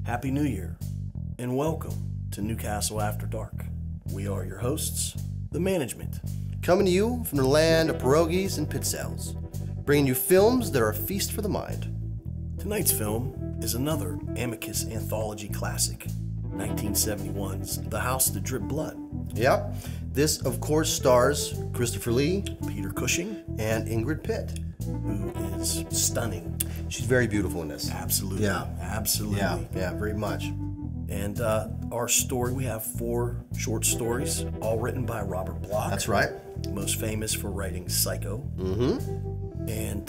Happy New Year, and welcome to Newcastle After Dark. We are your hosts, the management. Coming to you from the land of pierogies and pizzelles, bringing you films that are a feast for the mind. Tonight's film is another Amicus anthology classic, 1971's The House That Dripped Blood. Yep, this of course stars Christopher Lee, Peter Cushing, and Ingrid Pitt, who is stunning. She's very beautiful in this. Absolutely. Yeah. Absolutely. Yeah, very much. And our story, we have 4 short stories, all written by Robert Bloch. That's right. Most famous for writing Psycho. Mm-hmm. And,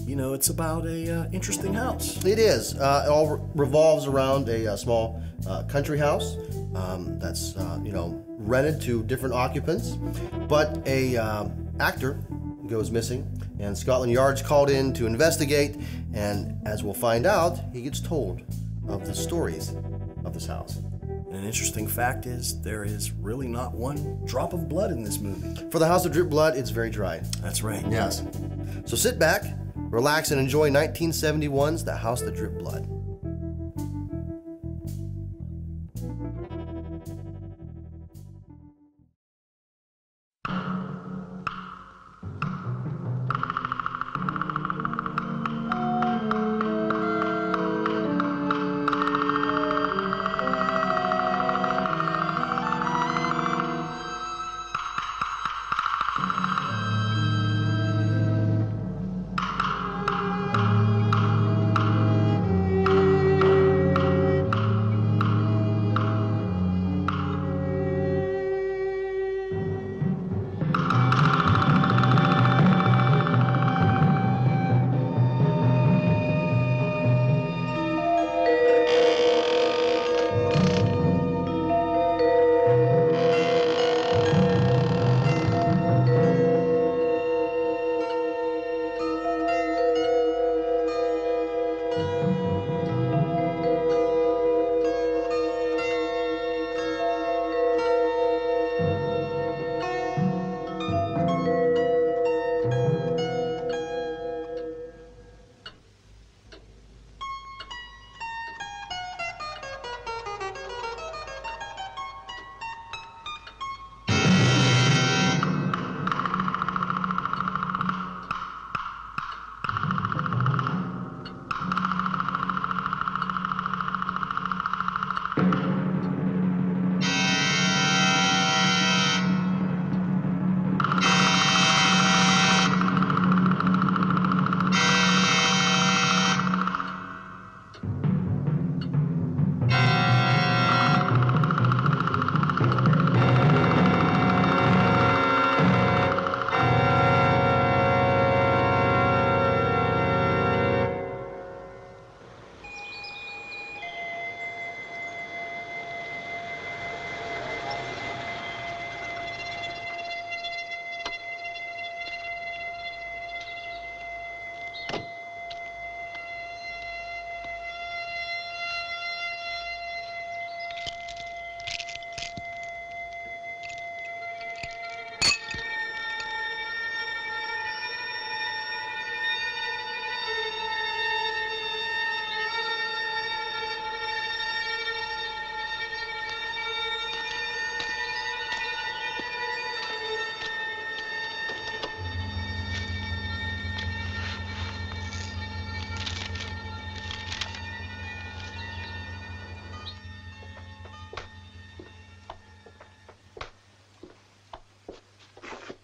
you know, it's about a interesting house. It is. It all revolves around a small country house that's, rented to different occupants. But a actor goes missing, and Scotland Yard's called in to investigate, and as we'll find out, he gets told of the stories of this house. And an interesting fact is there is really not one drop of blood in this movie. For The House That Dripped Blood, it's very dry. That's right. Yes. So sit back, relax, and enjoy 1971's The House That Dripped Blood.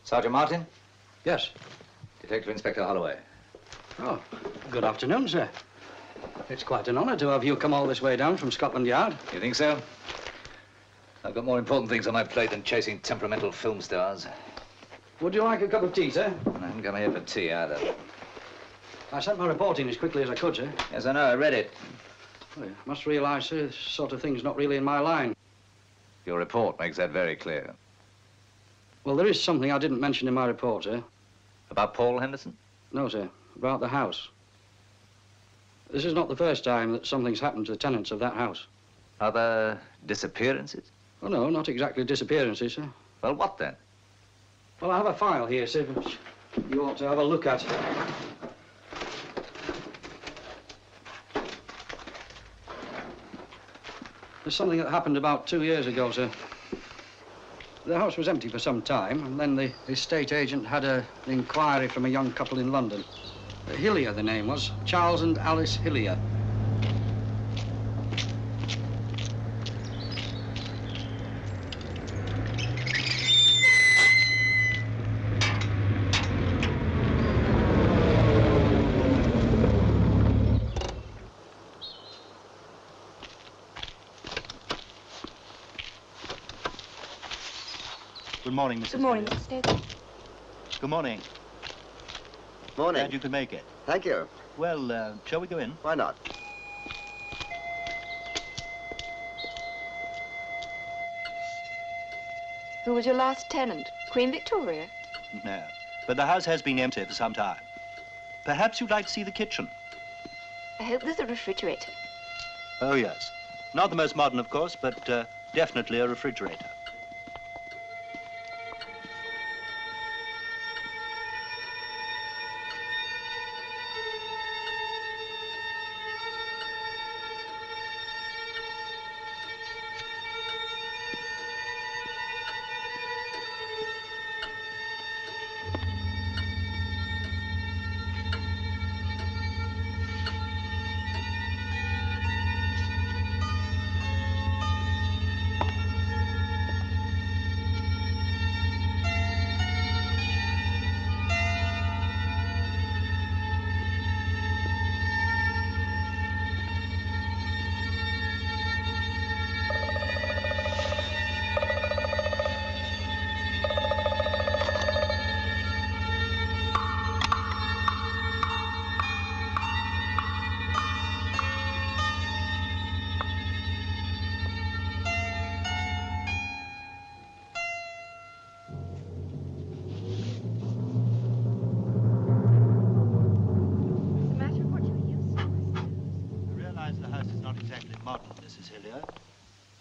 Sergeant Martin? Yes. Detective Inspector Holloway. Oh, good afternoon, sir. It's quite an honor to have you come all this way down from Scotland Yard. You think so? I've got more important things on my plate than chasing temperamental film stars. Would you like a cup of tea, sir? I haven't come here for tea either. I sent my report in as quickly as I could, sir. Yes, I know. I read it. Well, you must realize, sir, this sort of thing's not really in my line. Your report makes that very clear. Well, there is something I didn't mention in my report, sir. About Paul Henderson? No, sir. About the house. This is not the first time that something's happened to the tenants of that house. Other disappearances? Oh, no, not exactly disappearances, sir. Well, what then? Well, I have a file here, sir, which you ought to have a look at. was something that happened about 2 years ago, sir. The house was empty for some time, and then the estate agent had an inquiry from a young couple in London. Hillier, the name was. Charles and Alice Hillier. Good morning, Mrs. Good morning, Hillier. Mr. Stoker. Good morning. Morning. Glad you could make it. Thank you. Well, shall we go in? Why not? Who was your last tenant? Queen Victoria? No. But the house has been empty for some time. Perhaps you'd like to see the kitchen? I hope there's a refrigerator. Oh, yes. Not the most modern, of course, but definitely a refrigerator.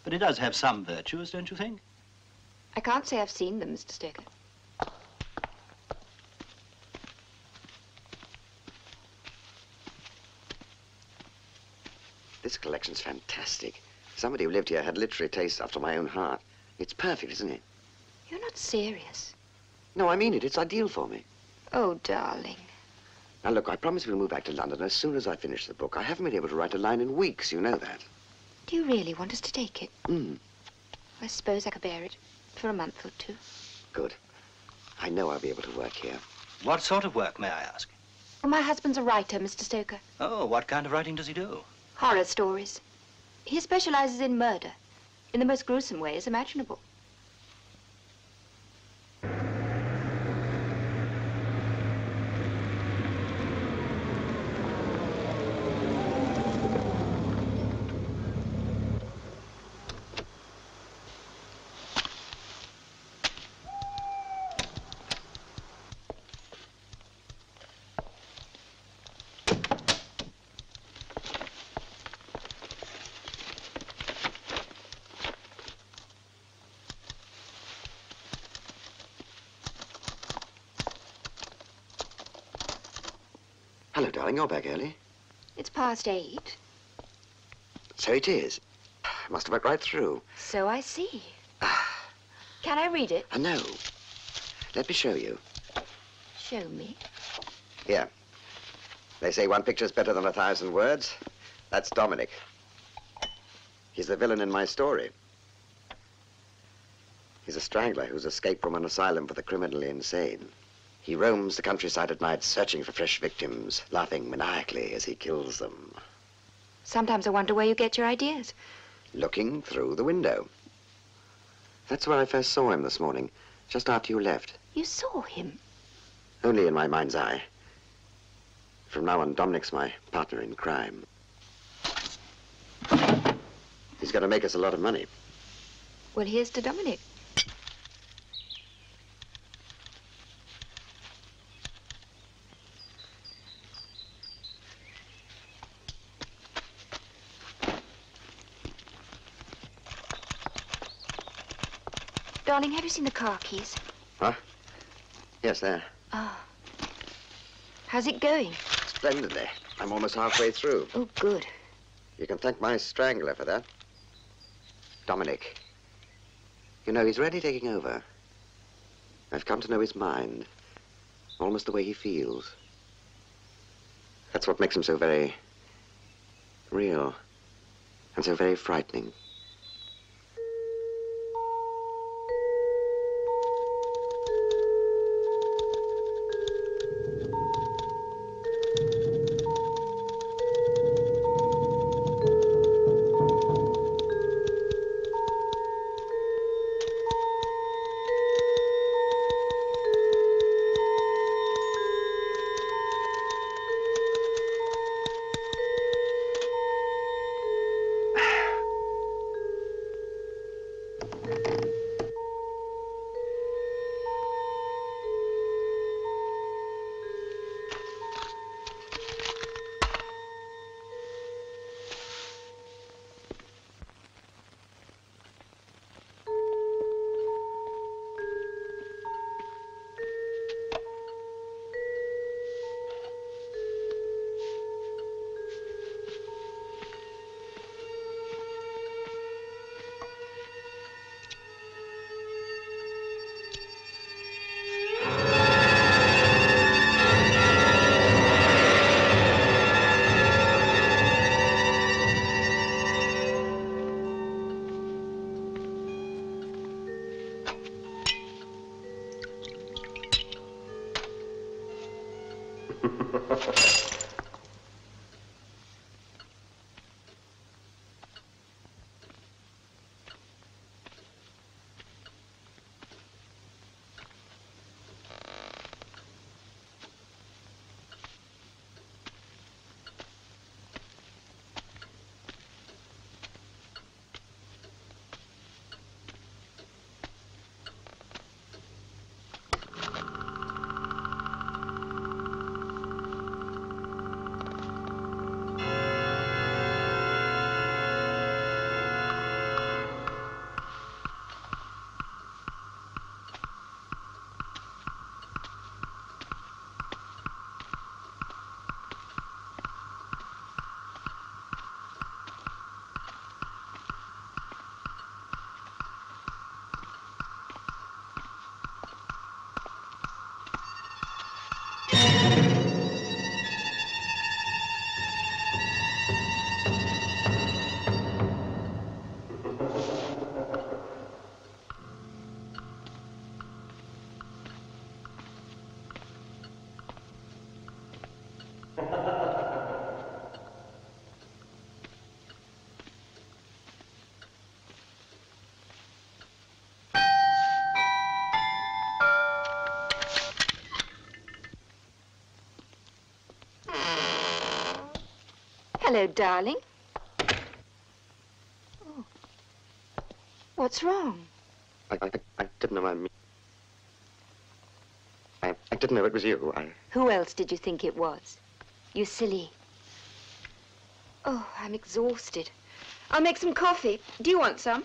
But it does have some virtues, don't you think? I can't say I've seen them, Mr. Stoker. This collection's fantastic. Somebody who lived here had literary taste after my own heart. It's perfect, isn't it? You're not serious. No, I mean it. It's ideal for me. Oh, darling. Now, look, I promise we'll move back to London as soon as I finish the book. I haven't been able to write a line in weeks, you know that. Do you really want us to take it? Hmm. I suppose I could bear it for a month or two. Good. I know I'll be able to work here. What sort of work, may I ask? Well, my husband's a writer, Mr. Stoker. Oh, what kind of writing does he do? Horror stories. He specializes in murder, in the most gruesome ways imaginable. Hello, darling. You're back early. It's past 8. So it is. Must have worked right through. So I see. Can I read it? No. Let me show you. Show me. Here. They say one picture's better than 1,000 words. That's Dominic. He's the villain in my story. He's a strangler who's escaped from an asylum for the criminally insane. He roams the countryside at night searching for fresh victims, laughing maniacally as he kills them. Sometimes I wonder where you get your ideas. Looking through the window. That's where I first saw him this morning, just after you left. You saw him? Only in my mind's eye. From now on, Dominic's my partner in crime. He's going to make us a lot of money. Well, here's to Dominic. Darling, have you seen the car keys? Huh? Yes, there. Ah. How's it going? Splendidly. I'm almost halfway through. Oh, good. You can thank my strangler for that. Dominic. You know, he's really taking over. I've come to know his mind, almost the way he feels. That's what makes him so very real and so very frightening. Hello, darling. Oh. What's wrong? I didn't know I didn't know it was you. Who else did you think it was? You silly. Oh, I'm exhausted. I'll make some coffee. Do you want some?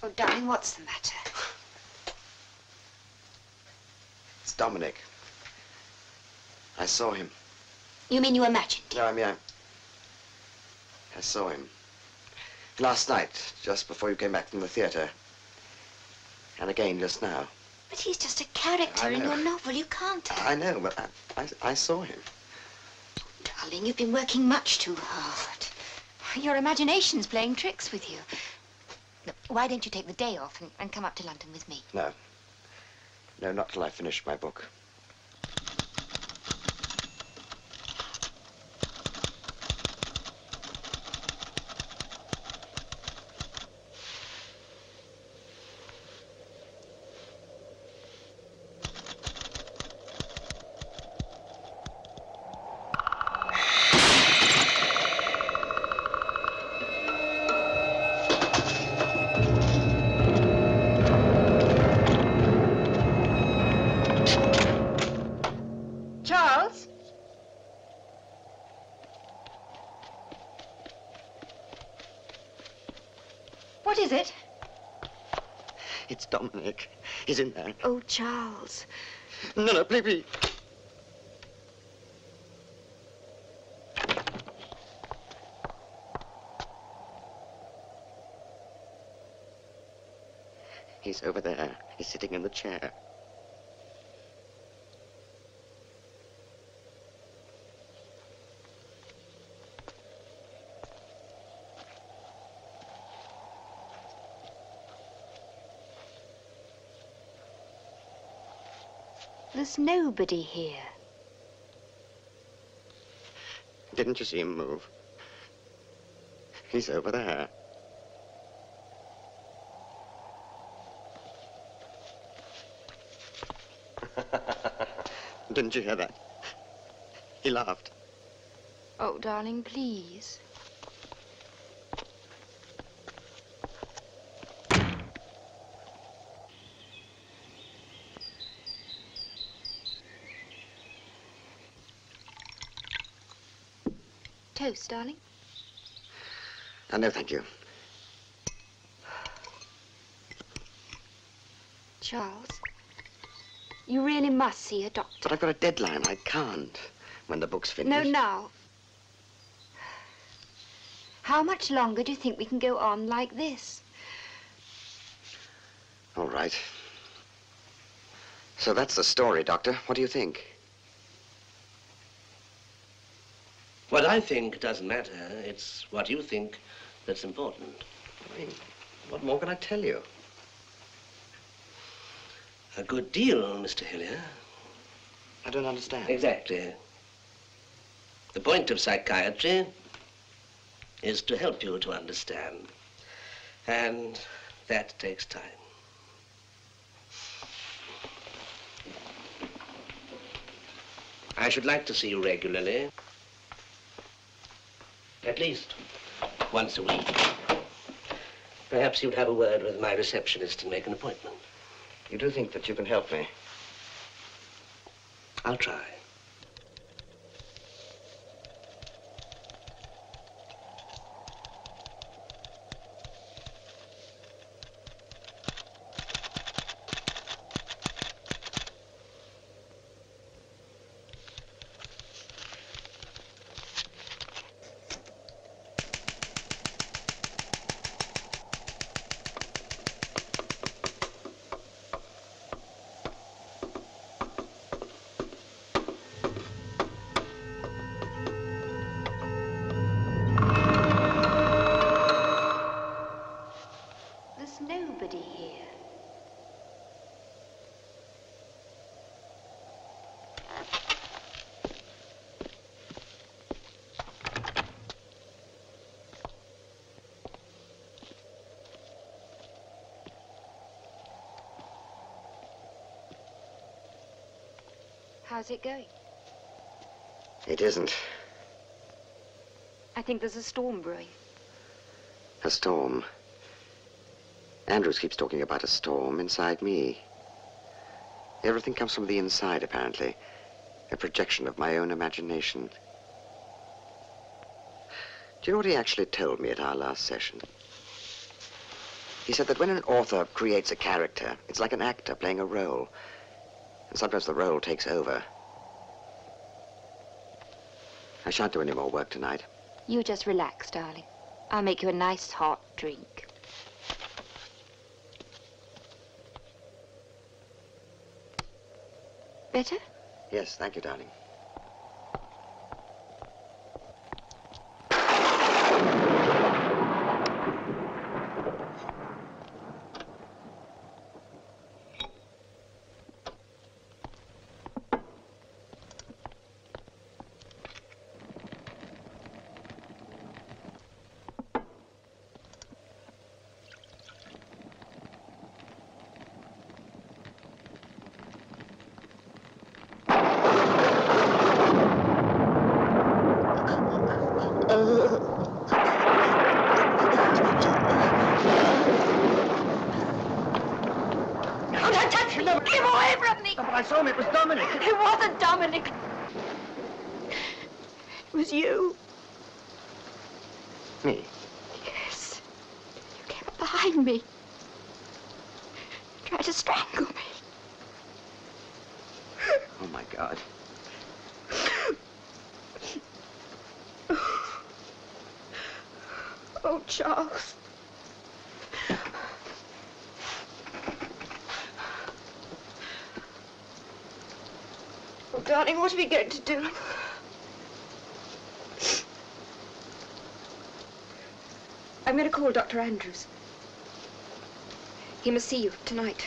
Oh, darling, what's the matter? It's Dominic. I saw him. You mean you imagined it? No, I mean, I saw him. Last night, just before you came back from the theater. And again just now. But he's just a character in your novel. You can't. I know, but I saw him. Darling, you've been working much too hard. Your imagination's playing tricks with you. Look, why don't you take the day off and come up to London with me? No. No, not till I finish my book. Charles? What is it? It's Dominic. He's in there. Oh, Charles. No, please, please. He's over there. He's sitting in the chair. There's nobody here. Didn't you see him move? He's over there. Didn't you hear that? He laughed. Oh, darling, please. Toast, darling. No, thank you. Charles, you really must see a doctor. But I've got a deadline. I can't. When the book's finished. No, now. How much longer do you think we can go on like this? All right. So that's the story, Doctor. What do you think? What I think doesn't matter. It's what you think that's important. I mean, what more can I tell you? A good deal, Mr. Hillier. I don't understand. Exactly. The point of psychiatry is to help you to understand. And that takes time. I should like to see you regularly. At least once a week. Perhaps you'd have a word with my receptionist and make an appointment. You do think that you can help me? I'll try. How's it going? It isn't. I think there's a storm brewing. A storm? Andrews keeps talking about a storm inside me. Everything comes from the inside, apparently. A projection of my own imagination. Do you know what he actually told me at our last session? He said that when an author creates a character, it's like an actor playing a role. And sometimes the role takes over. I shan't do any more work tonight. You just relax, darling. I'll make you a nice hot drink. Better? Yes, thank you, darling. Keep away from me! But I saw him, it was Dominic. It wasn't Dominic. It was you. Me? Yes. You came up behind me. Tried to strangle me. Oh, my God. Oh, Charles. Oh, darling, what are we going to do? I'm going to call Dr. Andrews. He must see you tonight.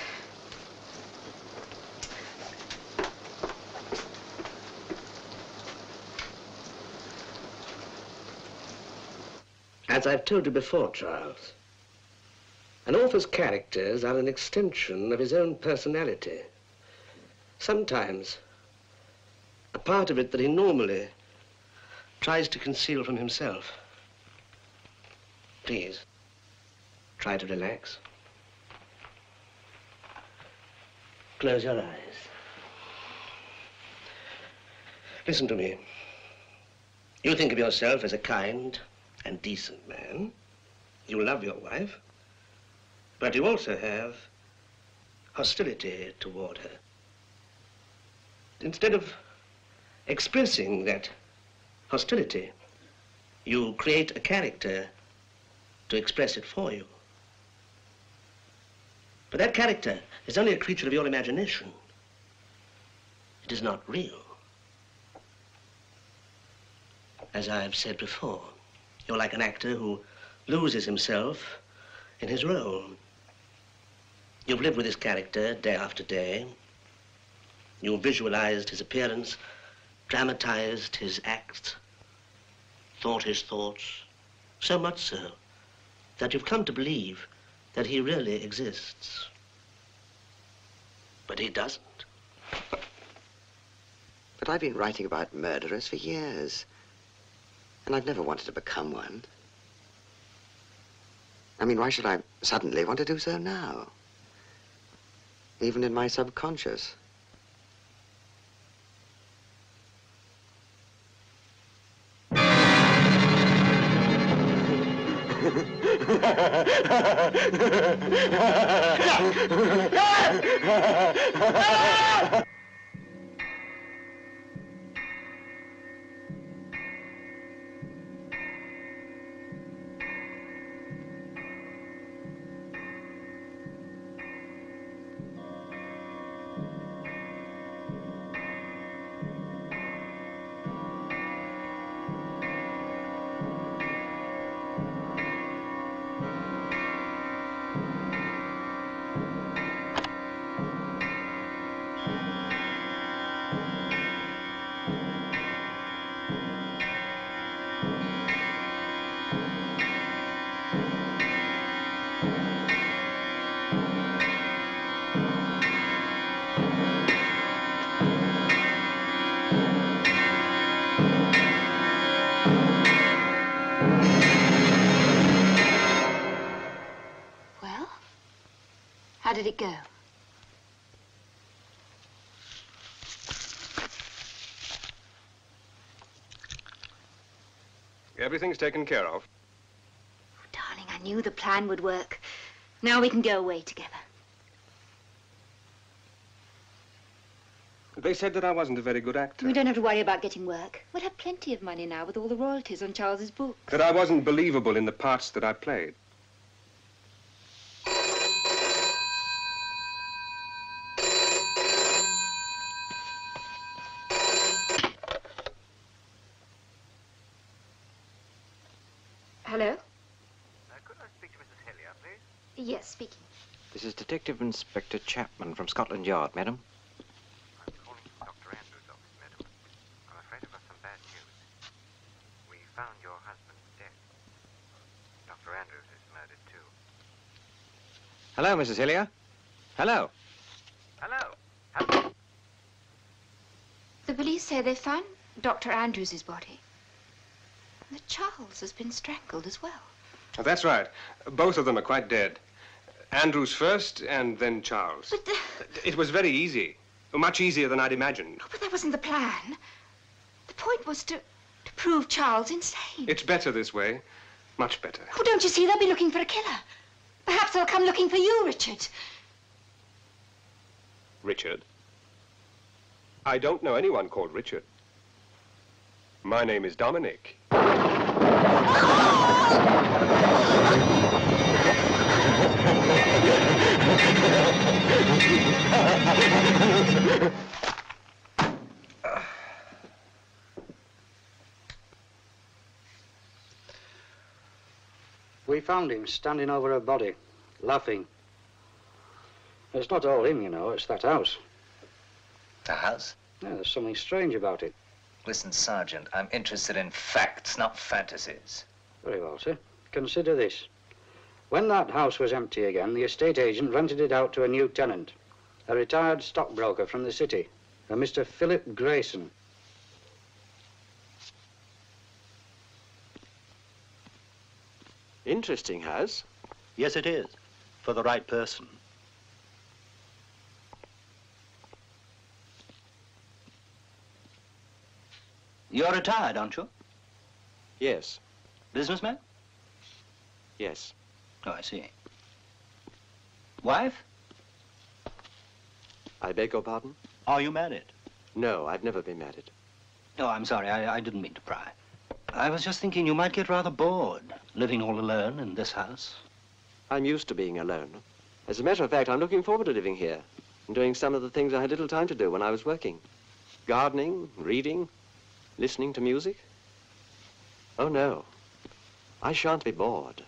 As I've told you before, Charles, an author's characters are an extension of his own personality. Sometimes, a part of it that he normally tries to conceal from himself. Please, try to relax. Close your eyes. Listen to me. You think of yourself as a kind and decent man. You love your wife, but you also have hostility toward her. Instead of expressing that hostility, you create a character to express it for you. But that character is only a creature of your imagination. It is not real. As I've said before, you're like an actor who loses himself in his role. You've lived with his character day after day. You've visualized his appearance, dramatized his acts, thought his thoughts, so much so that you've come to believe that he really exists. But he doesn't. But I've been writing about murderers for years, and I've never wanted to become one. I mean, why should I suddenly want to do so now? Even in my subconscious. Well, how did it go? Everything's taken care of. Darling, I knew the plan would work. Now we can go away together. They said that I wasn't a very good actor. We don't have to worry about getting work. We'll have plenty of money now with all the royalties on Charles's books. That I wasn't believable in the parts that I played. Hello? Could I speak to Mrs. Hillier, please? Yes, speaking. This is Detective Inspector Chapman from Scotland Yard, madam. I'm calling from Dr. Andrews' office, madam. I'm afraid I've got some bad news. We found your husband dead. Dr. Andrews is murdered, too. Hello, Mrs. Hillier. Hello. Hello? The police say they found Dr. Andrews' body. And that Charles has been strangled as well. Oh, that's right. Both of them are quite dead. Andrews first, and then Charles. But It was very easy. Much easier than I'd imagined. But that wasn't the plan. The point was to prove Charles insane. It's better this way. Much better. Oh, don't you see? They'll be looking for a killer. Perhaps they'll come looking for you, Richard. Richard? I don't know anyone called Richard. My name is Dominic. We found him standing over her body, laughing. It's not all him, you know, it's that house. The house? Yeah, there's something strange about it. Listen, Sergeant, I'm interested in facts, not fantasies. Very well, sir. Consider this. When that house was empty again, the estate agent rented it out to a new tenant, a retired stockbroker from the city, a Mr. Philip Grayson. Interesting, Has. Yes, it is. For the right person. You're retired, aren't you? Yes. Businessman? Yes. Oh, I see. Wife? I beg your pardon? Are you married? No, I've never been married. Oh, I'm sorry. I didn't mean to pry. I was just thinking you might get rather bored living all alone in this house. I'm used to being alone. As a matter of fact, I'm looking forward to living here and doing some of the things I had little time to do when I was working. Gardening, reading, listening to music. Oh, no. I shan't be bored.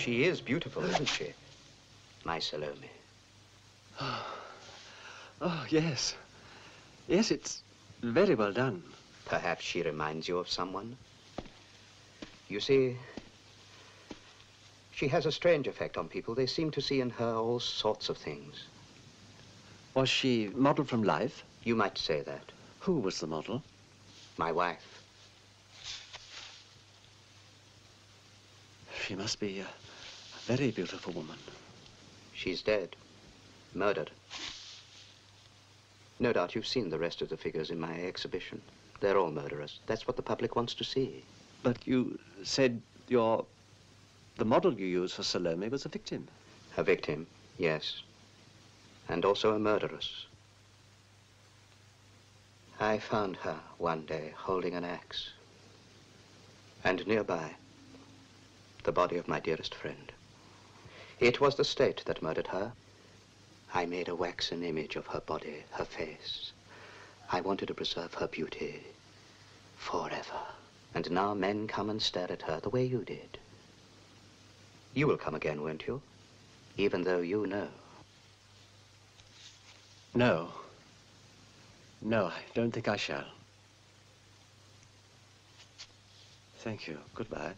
She is beautiful, isn't she? My Salome. Oh, yes. Yes, it's very well done. Perhaps she reminds you of someone. You see, she has a strange effect on people. They seem to see in her all sorts of things. Was she modeled from life? You might say that. Who was the model? My wife. She must be a very beautiful woman. She's dead. Murdered. No doubt you've seen the rest of the figures in my exhibition. They're all murderers. That's what the public wants to see. But you said the model you used for Salome was a victim. A victim, yes. And also a murderess. I found her one day holding an axe. And nearby, the body of my dearest friend. It was the state that murdered her. I made a waxen image of her body, her face. I wanted to preserve her beauty forever. And now men come and stare at her the way you did. You will come again, won't you? Even though you know. No. No, I don't think I shall. Thank you. Goodbye.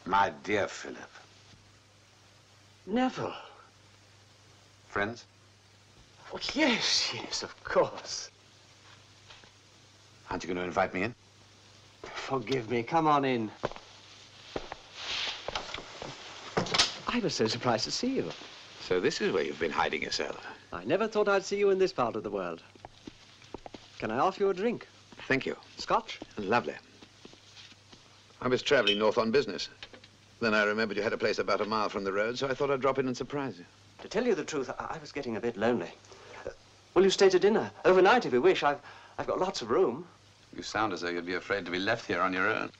My dear Philip. Neville. Friends? Oh, yes, yes, of course. Aren't you going to invite me in? Forgive me. Come on in. I was so surprised to see you. So this is where you've been hiding yourself. I never thought I'd see you in this part of the world. Can I offer you a drink? Thank you. Scotch? Lovely. I was traveling north on business. Then I remembered you had a place about a mile from the road, so I thought I'd drop in and surprise you. To tell you the truth, I was getting a bit lonely. Will you stay to dinner? Overnight, if you wish. I've got lots of room. You sound as though you'd be afraid to be left here on your own.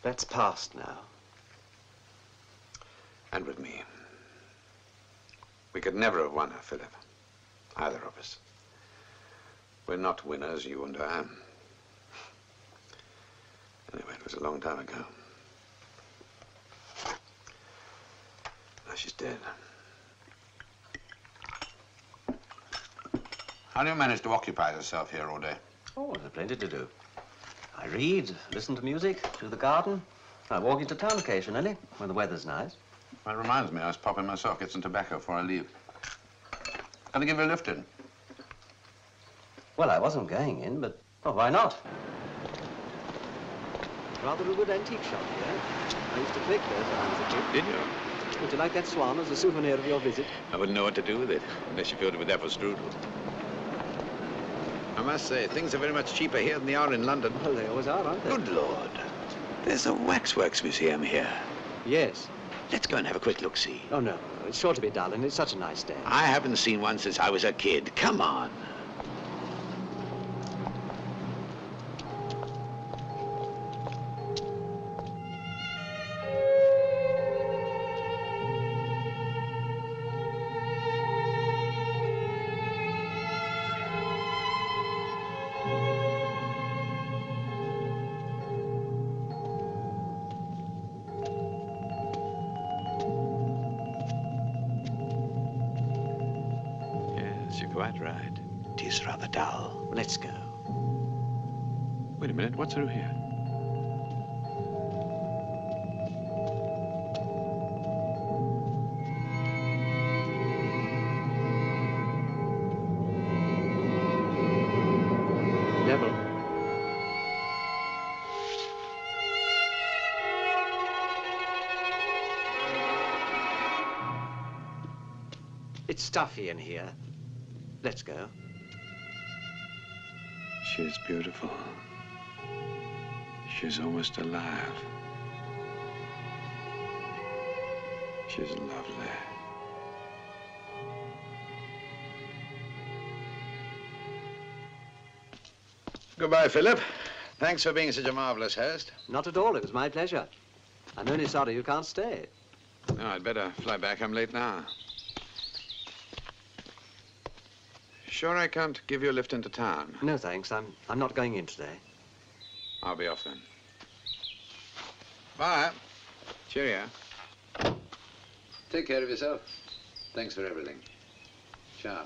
That's past now. And with me. We could never have won her, Philip. Either of us. We're not winners, you and I. Anyway, it was a long time ago. Now she's dead. How do you manage to occupy yourself here all day? Oh, there's plenty to do. I read, listen to music, do the garden. I walk into town occasionally when the weather's nice. Well, it reminds me, I was popping myself, get some tobacco before I leave. Can I give you a lift in? Well, I wasn't going in, but, oh, why not? Rather a good antique shop here. I used to collect those when I was a kid. Did you? Would you like that swan as a souvenir of your visit? I wouldn't know what to do with it, unless you filled it with apple strudel. I must say, things are very much cheaper here than they are in London. Well, they always are, aren't they? Good Lord. There's a waxworks museum here. Yes. Let's go and have a quick look-see. Oh, no. It's sure to be dull, and it's such a nice day. I haven't seen one since I was a kid. Come on. You're quite right. It is rather dull. Let's go. Wait a minute, what's through here? Neville. It's stuffy in here. Let's go. She's beautiful. She's almost alive. She's lovely. Goodbye, Philip. Thanks for being such a marvelous host. Not at all. It was my pleasure. I'm only sorry you can't stay. No, I'd better fly back. I'm late now. Sure I can't give you a lift into town? No, thanks. I'm not going in today. I'll be off then. Bye. Cheerio. Take care of yourself. Thanks for everything. Ciao.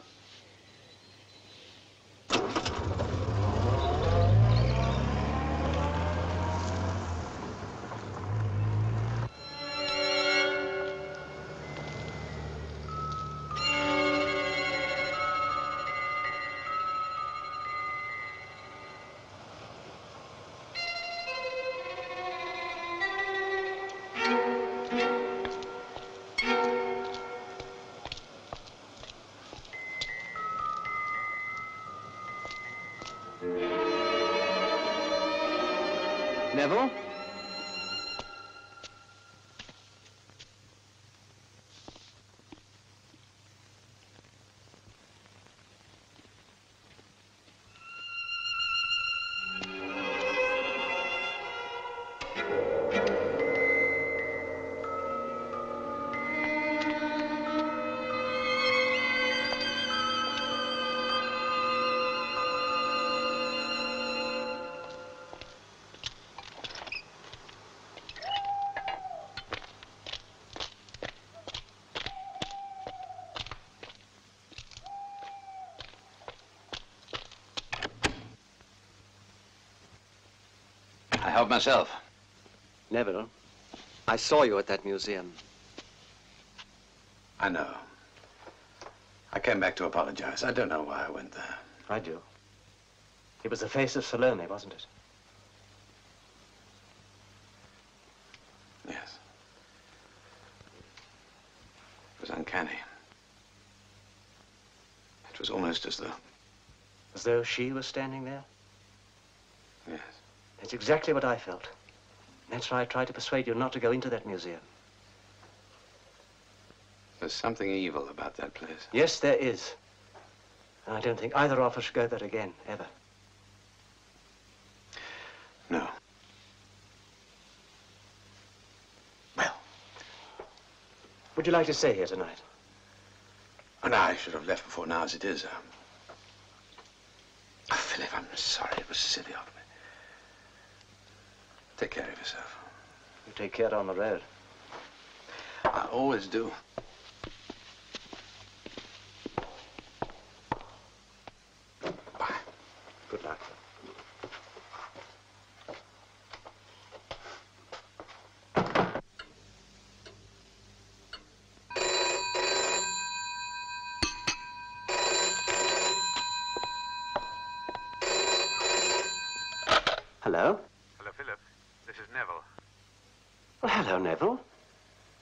Neville? I helped myself. Neville, I saw you at that museum. I know. I came back to apologize. I don't know why I went there. I do. It was the face of Salome, wasn't it? Yes. It was uncanny. It was almost as though... As though she was standing there? Yes. That's exactly what I felt. That's why I tried to persuade you not to go into that museum. There's something evil about that place. Yes, there is. And I don't think either of us should go there again, ever. No. Well, Would you like to stay here tonight? Oh, no, I should have left before now as it is. Oh, Philip, I'm sorry. It was silly of me. Take care of yourself. You take care on the road. I always do. Bye. Good luck. Hello? Hello, Philip. This is Neville. Well, hello, Neville.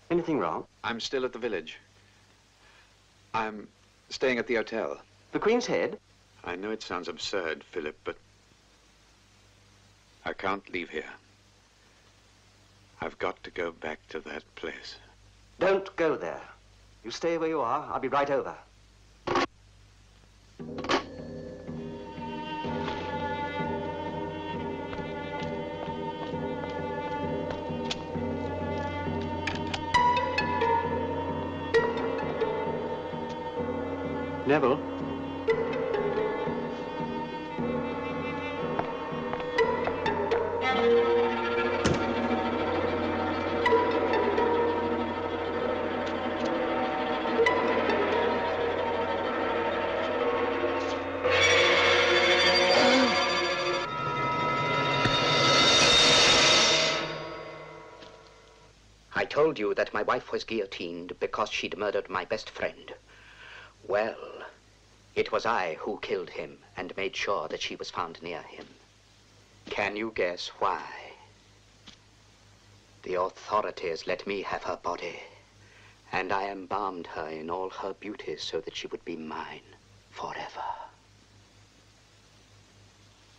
Anything wrong? I'm still at the village. I'm staying at the hotel. The Queen's Head? I know it sounds absurd, Philip, but I can't leave here. I've got to go back to that place. Don't go there. You stay where you are. I'll be right over. Neville? I told you that my wife was guillotined because she'd murdered my best friend. Well, it was I who killed him and made sure that she was found near him. Can you guess why? The authorities let me have her body, and I embalmed her in all her beauty so that she would be mine forever.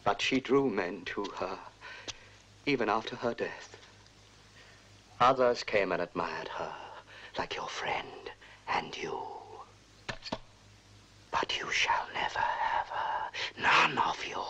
But she drew men to her, even after her death. Others came and admired her, like your friend and you. But you shall never have her, none of you.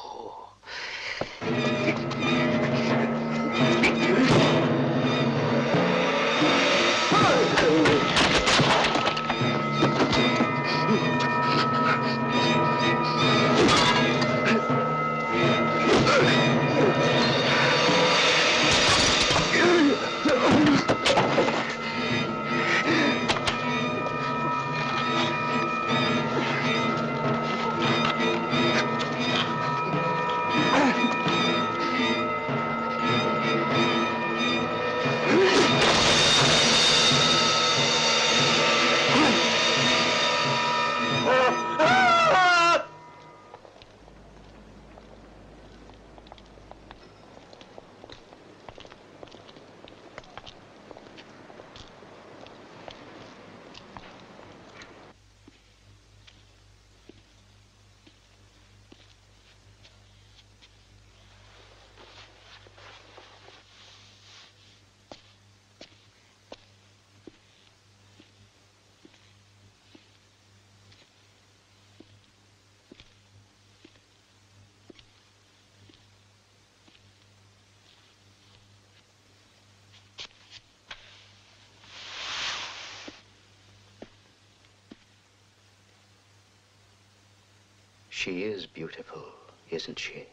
She is beautiful, isn't she?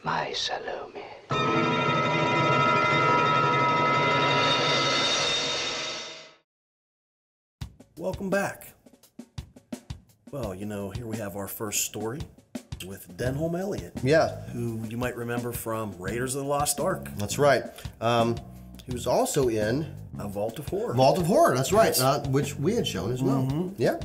My Salome. Welcome back. Well, you know, here we have our first story with Denholm Elliott. Yeah. Who you might remember from Raiders of the Lost Ark. That's right. He was also in A Vault of Horror. Vault of Horror, that's right, Yes. which we had shown as well. Mhm. Yeah.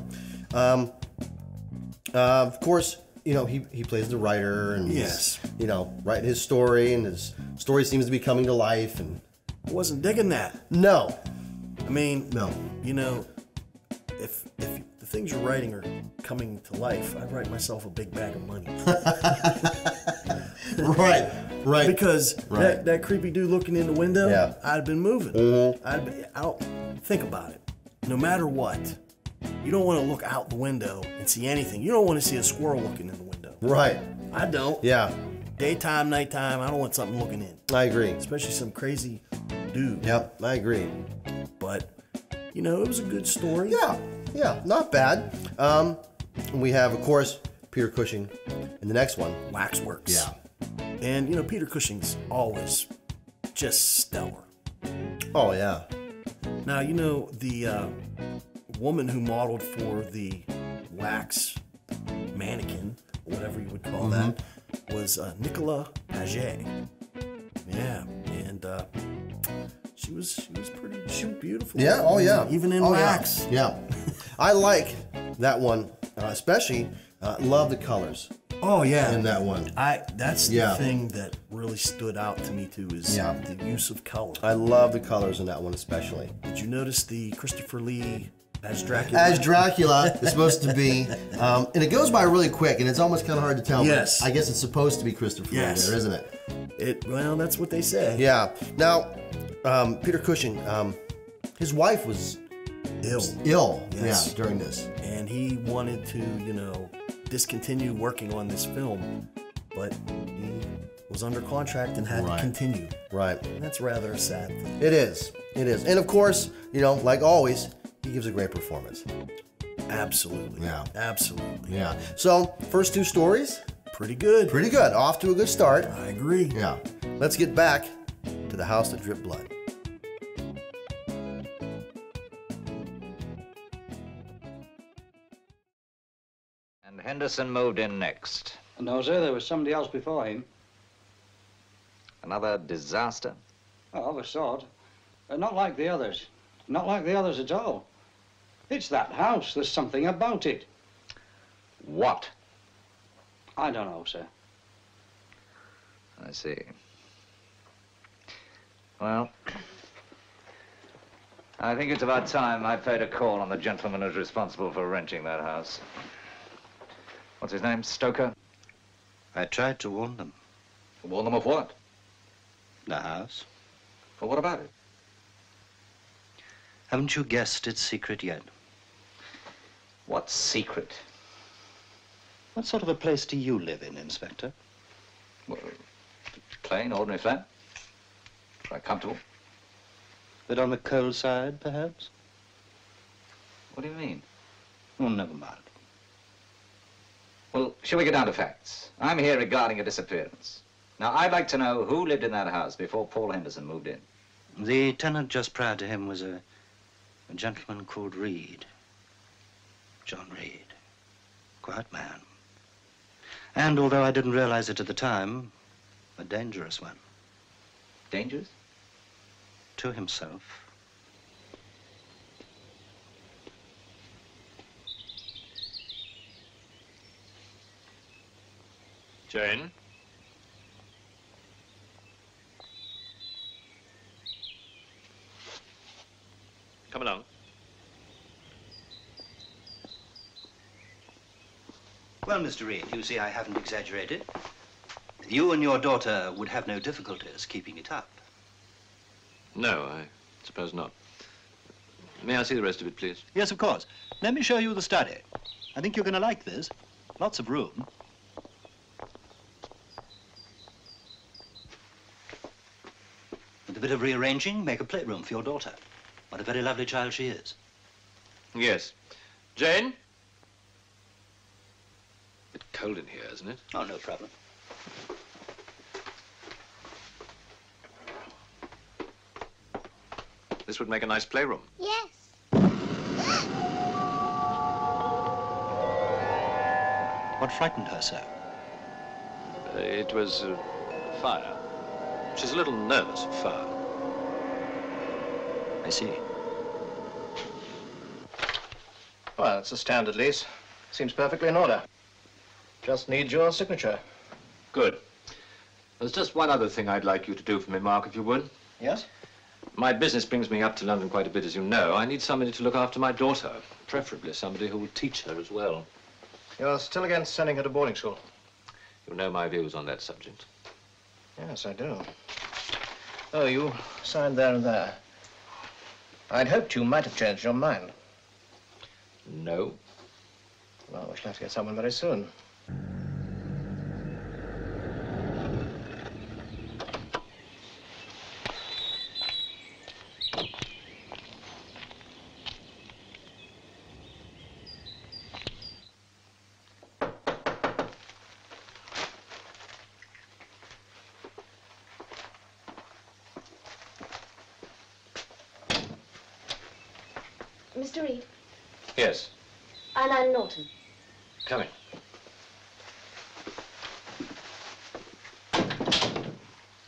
Of course, you know, he plays the writer and Yes. he's, you know, writing his story, and his story seems to be coming to life. And I wasn't digging that. No. I mean, no. You know, if the things you're writing are coming to life, I'd write myself a big bag of money. Right. Because Right. that creepy dude looking in the window, Yeah. I'd have been moving. Mhm. I don't think about it. No matter what, you don't want to look out the window and see anything. You don't want to see a squirrel looking in the window. Right. I don't. Yeah. Daytime, nighttime, I don't want something looking in. I agree. Especially some crazy dude. Yep, I agree. But you know, it was a good story. Yeah, not bad. We have, of course, Peter Cushing in the next one. Waxworks. Yeah. And, you know, Peter Cushing's always just stellar. Oh, yeah. Now, you know, the woman who modeled for the wax mannequin, or whatever you would call that, was Nicola Paget. Yeah, and she was beautiful. Yeah, oh yeah. Even in wax. Yeah. I like that one, especially love the colors. Oh yeah. In that one. That's the thing that really stood out to me too is the use of color. I love the colors in that one especially. Did you notice the Christopher Lee as Dracula? As Dracula is supposed to be, and it goes by really quick, and it's almost kind of hard to tell. Yes. But I guess it's supposed to be Christopher Lee there, isn't it? Well, that's what they say. Yeah. Now, Peter Cushing, his wife was ill. Yes. Yeah, during this, and he wanted to, you know, discontinue working on this film, but he was under contract and had to continue. Right. And that's rather a sad thing. It is. It is. And of course, you know, like always, he gives a great performance. Absolutely. Yeah. Absolutely. Yeah. So, first two stories? Pretty good. Pretty good. Off to a good start. I agree. Yeah. Let's get back to the house that dripped blood. And Henderson moved in next. No, sir, there was somebody else before him. Another disaster? Oh, of a sort. Not like the others. Not like the others at all. It's that house. There's something about it. What? I don't know, sir. I see. Well, I think it's about time I paid a call on the gentleman who's responsible for renting that house. What's his name? Stoker? I tried to warn them. Warn them of what? The house. Well, what about it? Haven't you guessed its secret yet? What secret? What sort of a place do you live in, Inspector? Well, plain, ordinary flat. Quite comfortable. Bit on the cold side, perhaps? What do you mean? Oh, never mind. Well, shall we get down to facts? I'm here regarding a disappearance. Now, I'd like to know who lived in that house before Paul Henderson moved in. The tenant just prior to him was a gentleman called Reed. John Reed. Quiet man. And although I didn't realize it at the time, a dangerous one. Dangerous? To himself. Jane? Come along. Well, Mr. Reed, you see I haven't exaggerated. You and your daughter would have no difficulties keeping it up. No, I suppose not. May I see the rest of it, please? Yes, of course. Let me show you the study. I think you're going to like this. Lots of room. With a bit of rearranging, make a playroom for your daughter. What a very lovely child she is. Yes. Jane? Bit cold in here, isn't it? Oh, no problem. This would make a nice playroom. Yes. What frightened her so? It was fire. She's a little nervous of fire. I see. Well, it's a standard lease. Seems perfectly in order. Just needs your signature. Good. There's just one other thing I'd like you to do for me, Mark, if you would. Yes? My business brings me up to London quite a bit, as you know. I need somebody to look after my daughter, preferably somebody who will teach her as well. You're still against sending her to boarding school? You know my views on that subject. Yes, I do. Oh, you signed there and there. I'd hoped you might have changed your mind. No. Well, we shall have to get someone very soon. Mr. Reed, Yes, I'm Norton. come in.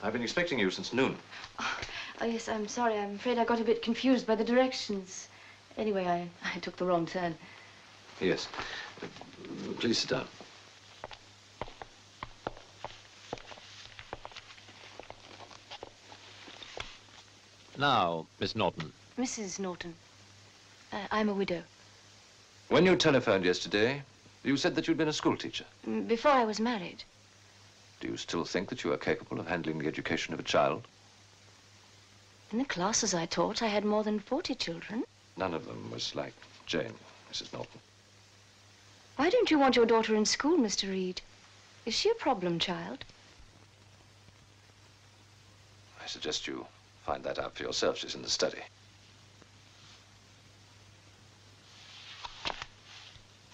I've been expecting you since noon. Oh, yes, I'm sorry. I'm afraid I got a bit confused by the directions. Anyway, I took the wrong turn. Yes. Please sit down. Now, Miss Norton. Mrs. Norton. I'm a widow. When you telephoned yesterday, you said that you'd been a schoolteacher. Before I was married. Do you still think that you are capable of handling the education of a child? In the classes I taught, I had more than 40 children. None of them was like Jane, Mrs. Norton. Why don't you want your daughter in school, Mr. Reed? Is she a problem child? I suggest you find that out for yourself. She's in the study.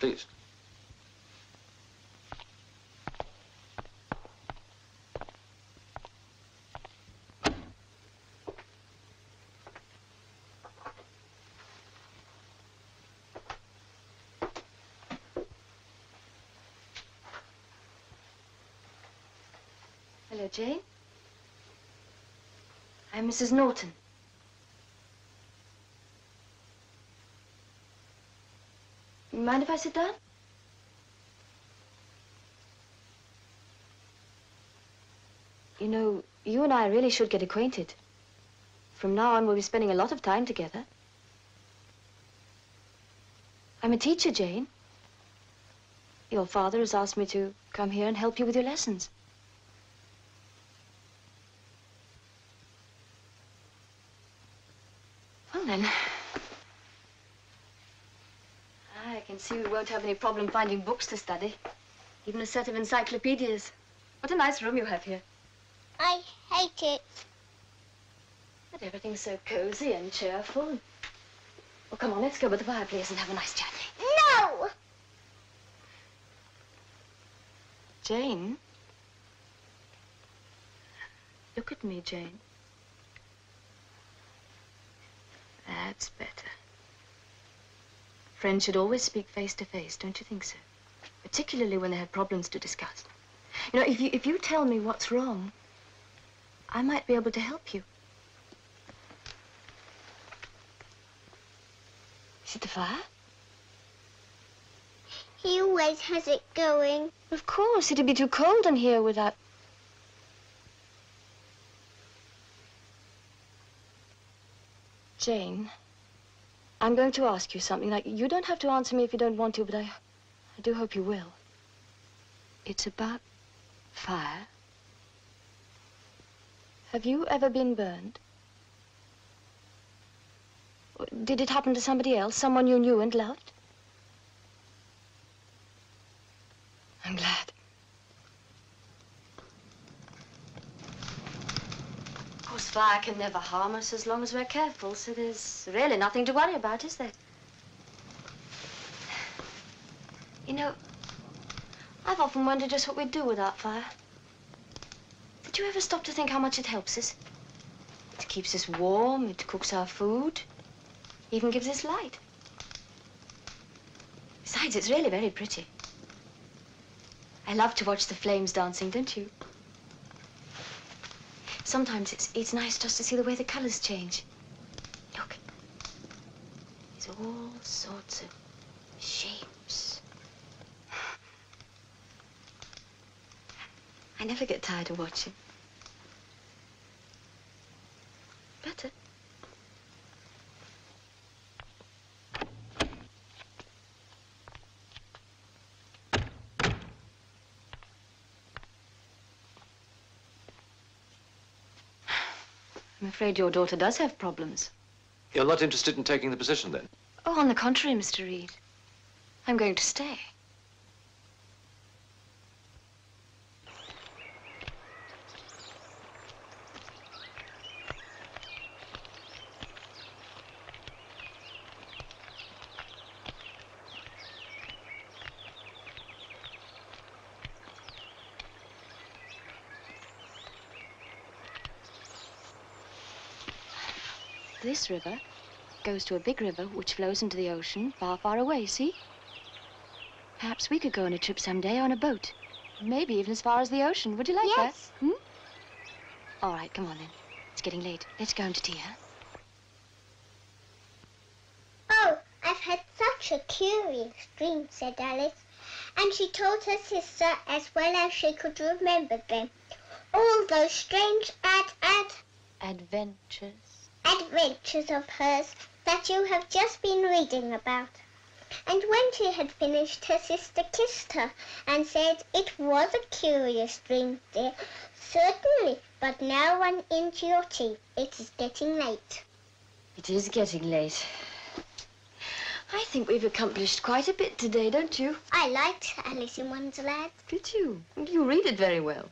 Please. Hello, Jane. I'm Mrs. Norton. Mind if I sit down? You know, you and I really should get acquainted. From now on, we'll be spending a lot of time together. I'm a teacher, Jane. Your father has asked me to come here and help you with your lessons. Well, then. I can see we won't have any problem finding books to study. Even a set of encyclopedias. What a nice room you have here. I hate it. But everything's so cozy and cheerful. Well, come on, let's go by the fireplace and have a nice chat. No! Jane? Look at me, Jane. That's better. Friends should always speak face to face, don't you think so? Particularly when they have problems to discuss. You know, if you tell me what's wrong, I might be able to help you. Is it the fire? He always has it going. Of course, it'd be too cold in here without... Jane, I'm going to ask you something. Like, you don't have to answer me if you don't want to, but I do hope you will. It's about fire. Have you ever been burned? Did it happen to somebody else, someone you knew and loved? I'm glad. Of course, fire can never harm us as long as we're careful, so there's really nothing to worry about, is there? You know, I've often wondered just what we'd do without fire. Did you ever stop to think how much it helps us? It keeps us warm, it cooks our food, even gives us light. Besides, it's really very pretty. I love to watch the flames dancing, don't you? Sometimes it's nice just to see the way the colors change. Look. There's all sorts of shapes. I never get tired of watching. Better. I'm afraid your daughter does have problems. You're not interested in taking the position, then? Oh, on the contrary, Mr. Reed. I'm going to stay. This river goes to a big river which flows into the ocean far, far away, see? Perhaps we could go on a trip someday on a boat. Maybe even as far as the ocean. Would you like that? Hmm? All right, come on then. It's getting late. Let's go home to tea, huh? Oh, I've had such a curious dream, said Alice. And she told her sister as well as she could remember them. All those strange adventures of hers that you have just been reading about. And when she had finished, her sister kissed her and said, "It was a curious dream, dear. Certainly, but now run into your tea. It is getting late." It is getting late. I think we've accomplished quite a bit today, don't you? I liked Alice in Wonderland. Did you? You read it very well.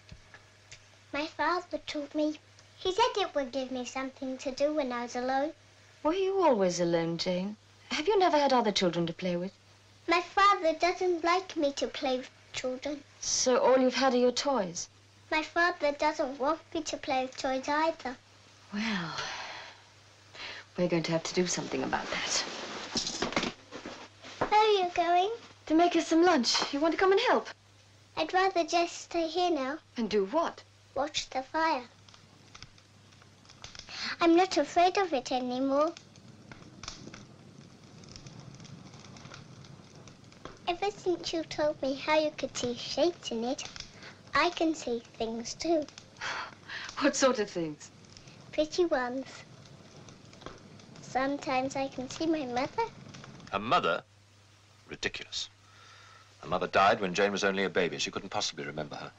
My father taught me. He said it would give me something to do when I was alone. Were you always alone, Jane? Have you never had other children to play with? My father doesn't like me to play with children. So all you've had are your toys? My father doesn't want me to play with toys either. Well, we're going to have to do something about that. Where are you going? To make us some lunch. You want to come and help? I'd rather just stay here now. And do what? Watch the fire. I'm not afraid of it anymore. Ever since you told me how you could see shapes in it, I can see things too. What sort of things? Pretty ones. Sometimes I can see my mother. A mother? Ridiculous. Her mother died when Jane was only a baby. She couldn't possibly remember her.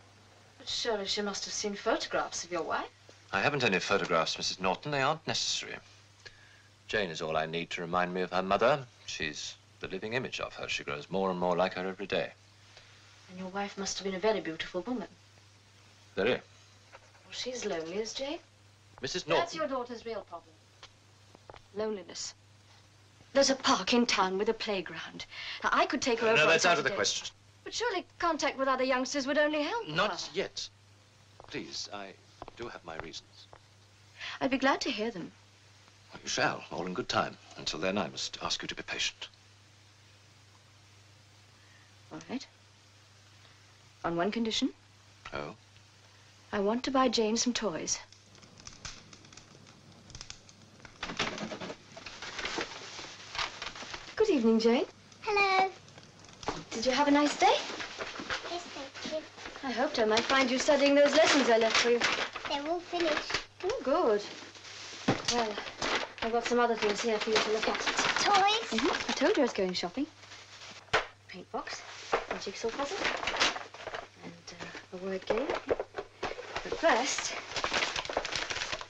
But surely she must have seen photographs of your wife. I haven't any photographs, Mrs. Norton. They aren't necessary. Jane is all I need to remind me of her mother. She's the living image of her. She grows more and more like her every day. And your wife must have been a very beautiful woman. Very. Well, she's lonely, is Jane? Mrs. Norton. That's your daughter's real problem. Loneliness. There's a park in town with a playground. Now, I could take her over No, on that's out of the Saturday. question. But surely contact with other youngsters would only help Not her. yet. Please, I do have my reasons. I'd be glad to hear them. Well, you shall, all in good time. Until then, I must ask you to be patient. All right. On one condition. Oh? I want to buy Jane some toys. Good evening, Jane. Hello. Did you have a nice day? Yes, thank you. I hoped I might find you studying those lessons I left for you. They're all finished. Oh, good. Well, I've got some other things here for you to look at. Toys? I told you I was going shopping. Paint box, a jigsaw puzzle, and a word game. But first,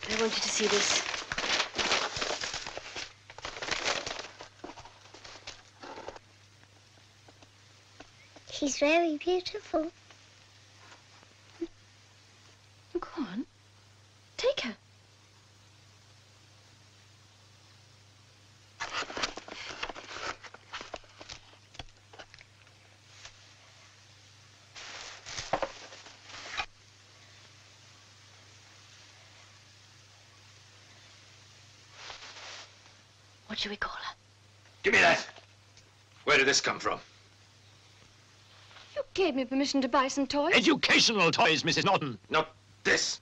I want you to see this. She's very beautiful. Go on. Take her. What should we call her? Give me that. Where did this come from? You gave me permission to buy some toys. Educational toys, Mrs. Norton. Not this.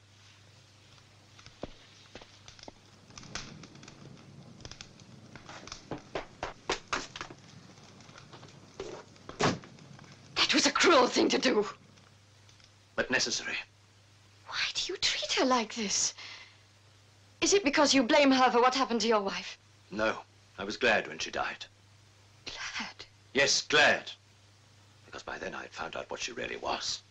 That was a cruel thing to do. But necessary. Why do you treat her like this? Is it because you blame her for what happened to your wife? No. I was glad when she died. Glad? Yes, glad. Because by then I'd found out what she really was.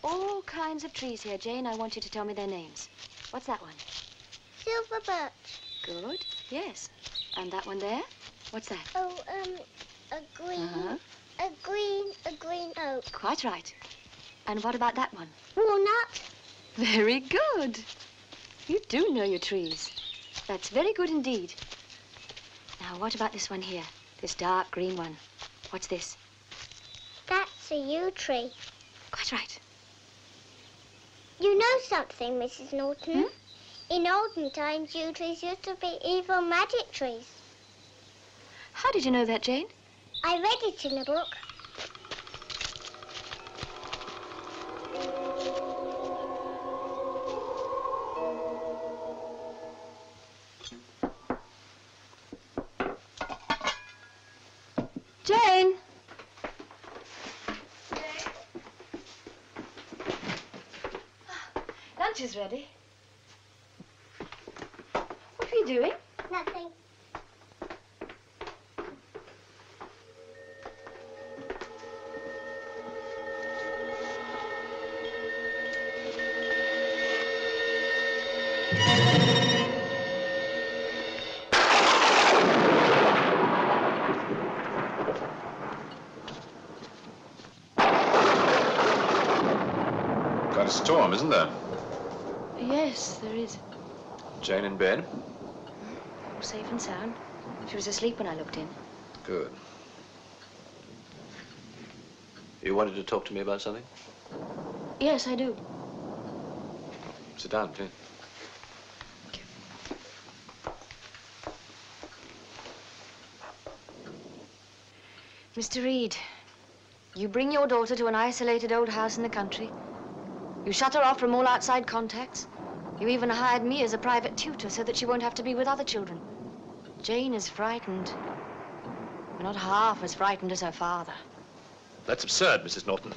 are all kinds of trees here, Jane. I want you to tell me their names. What's that one? Silver birch. Good. Yes. And that one there? What's that? Oh, a green, a green oak. Quite right. And what about that one? Walnut. Very good. You do know your trees. That's very good indeed. Now, what about this one here? This dark green one. What's this? That's a yew tree. Quite right. You know something, Mrs. Norton? In olden times, yew trees used to be evil magic trees. How did you know that, Jane? I read it in a book. Jane! Lunch is ready. What are you doing? Nothing. Quite a storm, isn't there? Yes, there is. Jane in bed? All safe and sound. She was asleep when I looked in. Good. You wanted to talk to me about something? Yes, I do. Sit down, please. Mr. Reed, you bring your daughter to an isolated old house in the country. You shut her off from all outside contacts. You even hired me as a private tutor so that she won't have to be with other children. Jane is frightened. But not half as frightened as her father. That's absurd, Mrs. Norton.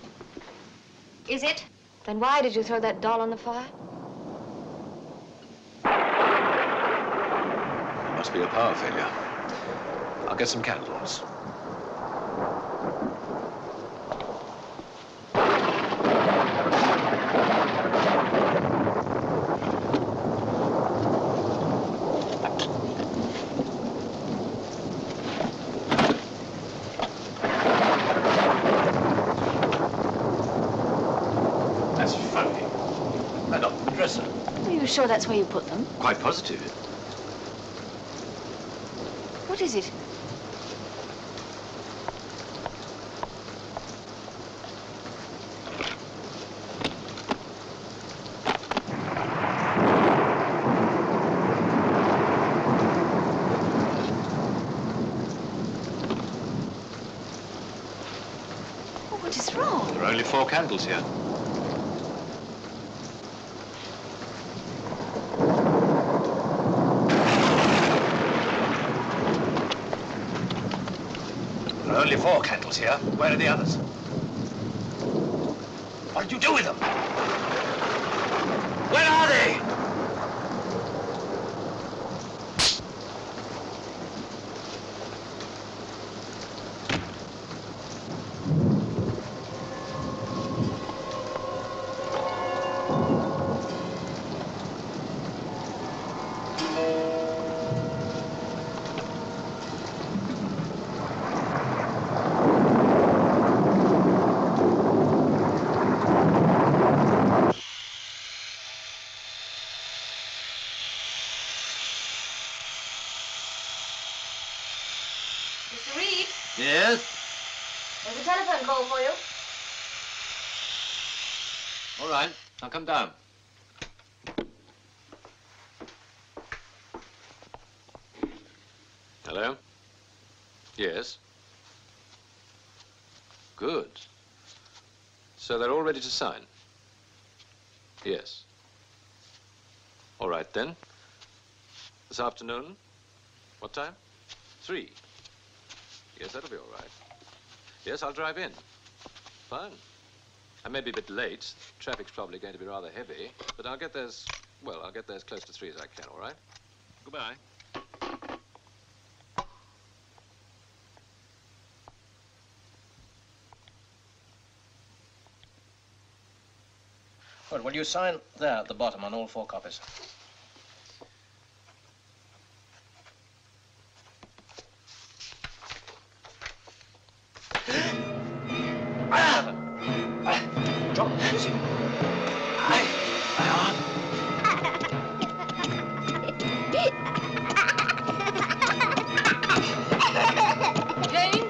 Is it? Then why did you throw that doll on the fire? It must be a power failure. I'll get some candles. That's funny. They're not in the dresser. Are you sure that's where you put them? Quite positive. What is it? Oh, what is wrong? There are only 4 candles here. There are only 4 candles here. Where are the others? What did you do with them? Where are they? Mr. Reed, Yes? there's a telephone call for you. All right, I'll come down. Hello? Yes? Good. So they're all ready to sign? Yes. All right, then. This afternoon? What time? 3. Yes, that'll be all right. Yes, I'll drive in. Fine. I may be a bit late. Traffic's probably going to be rather heavy, but I'll get there as, well, I'll get there as close to 3 as I can, all right? Goodbye. Good. Will you sign there at the bottom on all 4 copies? John, listen. Jane?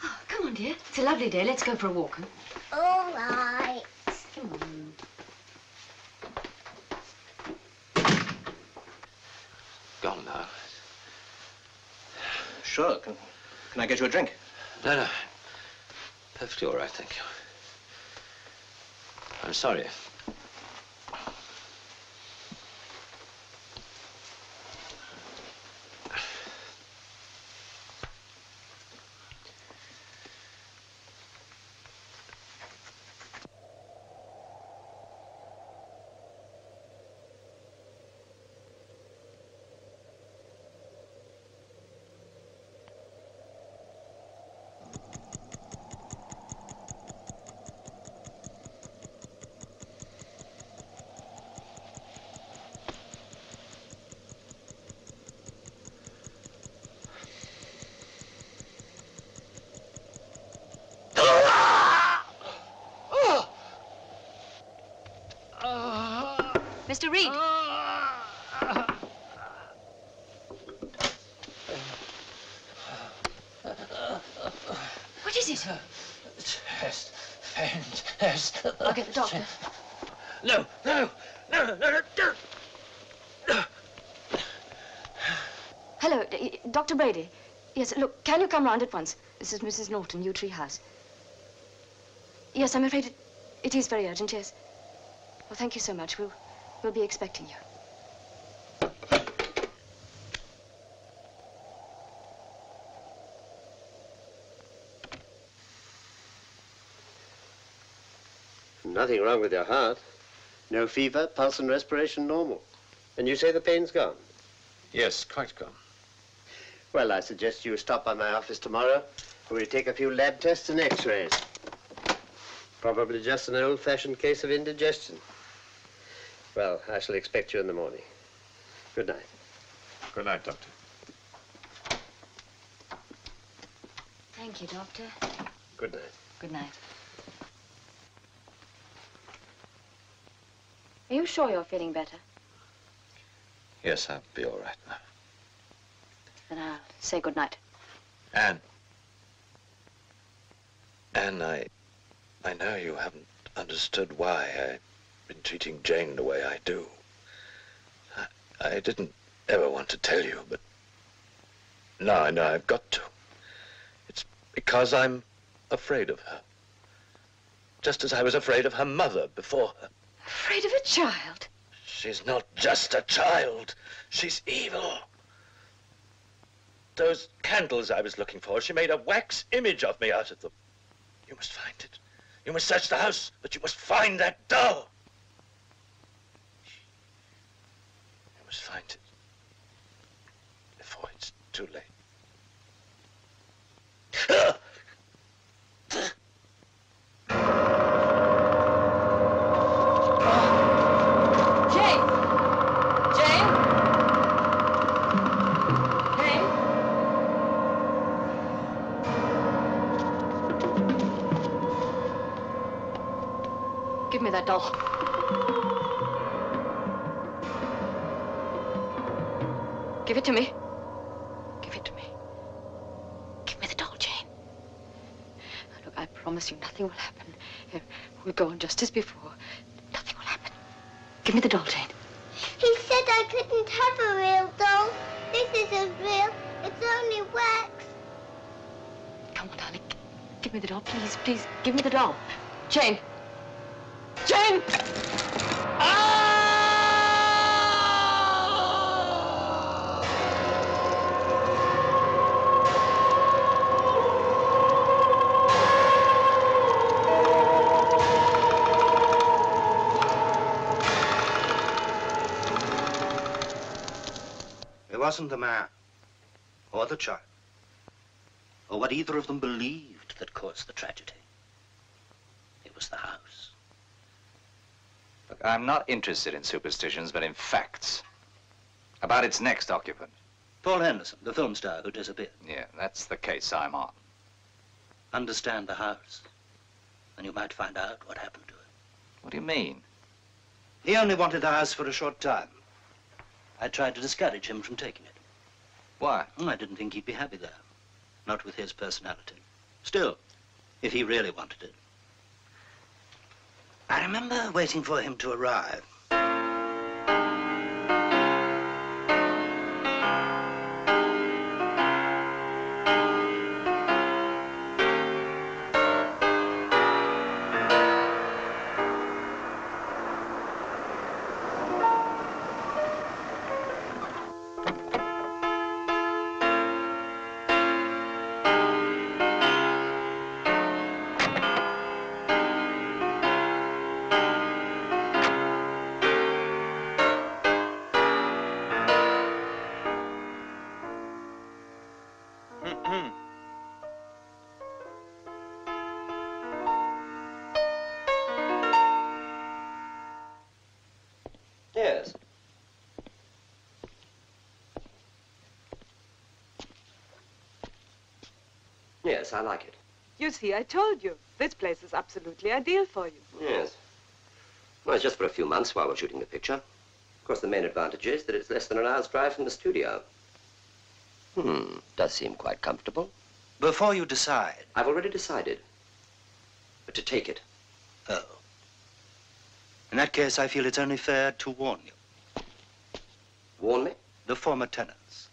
Oh, come on, dear. It's a lovely day. Let's go for a walk. All right. Come on. Gone now. Sure. Can I get you a drink? No, no. Perfectly all right, thank you. I'm sorry. Mr. Reed. What is it? Test. Test. I'll get the doctor. No, no, no, no, no, no. Hello, Dr. Brady. Yes, look, can you come round at once? This is Mrs. Norton, Yew Tree House. Yes, I'm afraid it is very urgent, yes. Well, thank you so much. We'll be expecting you. Nothing wrong with your heart. No fever, pulse and respiration normal. And you say the pain's gone? Yes, quite gone. Well, I suggest you stop by my office tomorrow. We'll take a few lab tests and x-rays. Probably just an old-fashioned case of indigestion. Well, I shall expect you in the morning. Good night. Good night, Doctor. Thank you, Doctor. Good night. Good night. Are you sure you're feeling better? Yes, I'll be all right now. Then I'll say good night. Anne. Anne, I know you haven't understood why I've been treating Jane the way I do. I didn't ever want to tell you, but now I know I've got to. It's because I'm afraid of her. Just as I was afraid of her mother before her. Afraid of a child? She's not just a child. She's evil. Those candles I was looking for, she made a wax image of me out of them. You must find it. You must search the house, but you must find that doll. You must find it before it's too late. Give me that doll. Give it to me. Give it to me. Give me the doll, Jane. Look, I promise you nothing will happen. We'll go on just as before. Nothing will happen. Give me the doll, Jane. He said I couldn't have a real doll. This isn't real. It's only wax. Come on, darling. Give me the doll, please, please. Give me the doll. Jane. Jane! It wasn't the man or the child. or what either of them believed that caused the tragedy. It was the house. Look, I'm not interested in superstitions, but in facts. About its next occupant. Paul Henderson, the film star who disappeared. Yeah, that's the case I'm on. Understand the house, and you might find out what happened to it. What do you mean? He only wanted the house for a short time. I tried to discourage him from taking it. Why? I didn't think he'd be happy there. Not with his personality. Still, if he really wanted it. I remember waiting for him to arrive. Yes. Yes, I like it. You see, I told you. This place is absolutely ideal for you. Yes. Well, it's just for a few months while we're shooting the picture. Of course, the main advantage is that it's less than an hour's drive from the studio. Does seem quite comfortable. Before you decide... I've already decided. But to take it. Oh. In that case, I feel it's only fair to warn you. Warn me? The former tenants.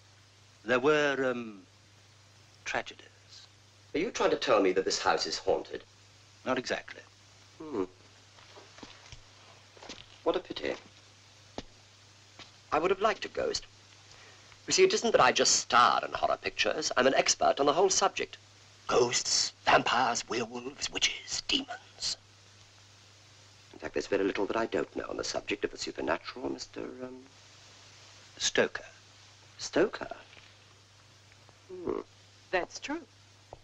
There were, tragedies. Are you trying to tell me that this house is haunted? Not exactly. What a pity. I would have liked a ghost. You see, it isn't that I just star in horror pictures. I'm an expert on the whole subject. Ghosts, vampires, werewolves, witches, demons. In fact, there's very little that I don't know on the subject of the supernatural, Mr. Stoker. Stoker? That's true.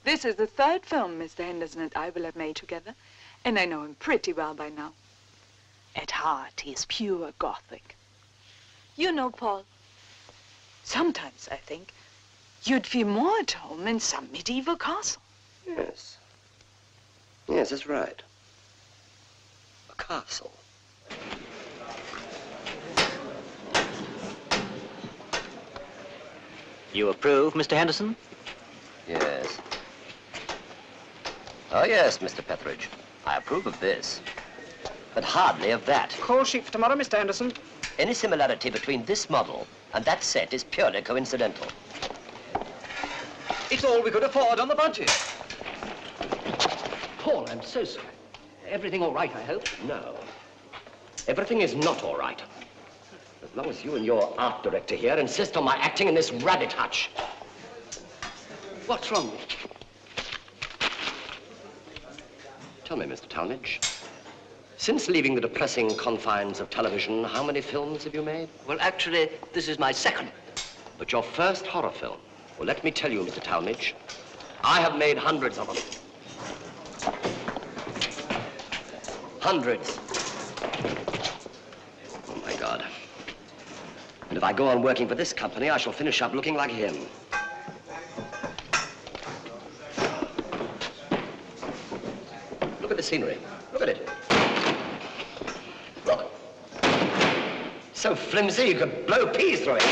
This is the third film Mr. Henderson and I will have made together, and I know him pretty well by now. At heart, he is pure Gothic. You know, Paul, sometimes I think you'd feel more at home in some medieval castle. Yes. Yes, that's right. A castle. You approve, Mr. Henderson? Yes. Oh, yes, Mr. Petheridge. I approve of this. But hardly of that. Call sheet for tomorrow, Mr. Henderson. Any similarity between this model and that set is purely coincidental. It's all we could afford on the budget. Paul, I'm so sorry. Everything all right, I hope? No. Everything is not all right. As long as you and your art director here insist on my acting in this rabbit hutch. What's wrong? Tell me, Mr. Talmadge, since leaving the depressing confines of television, how many films have you made? Well, actually, this is my second. But your first horror film? Well, let me tell you, Mr. Talmadge, I have made hundreds of them. Hundreds. Oh, my God. And if I go on working for this company, I shall finish up looking like him. Look at the scenery. Look at it. Look. So flimsy you could blow peas through it.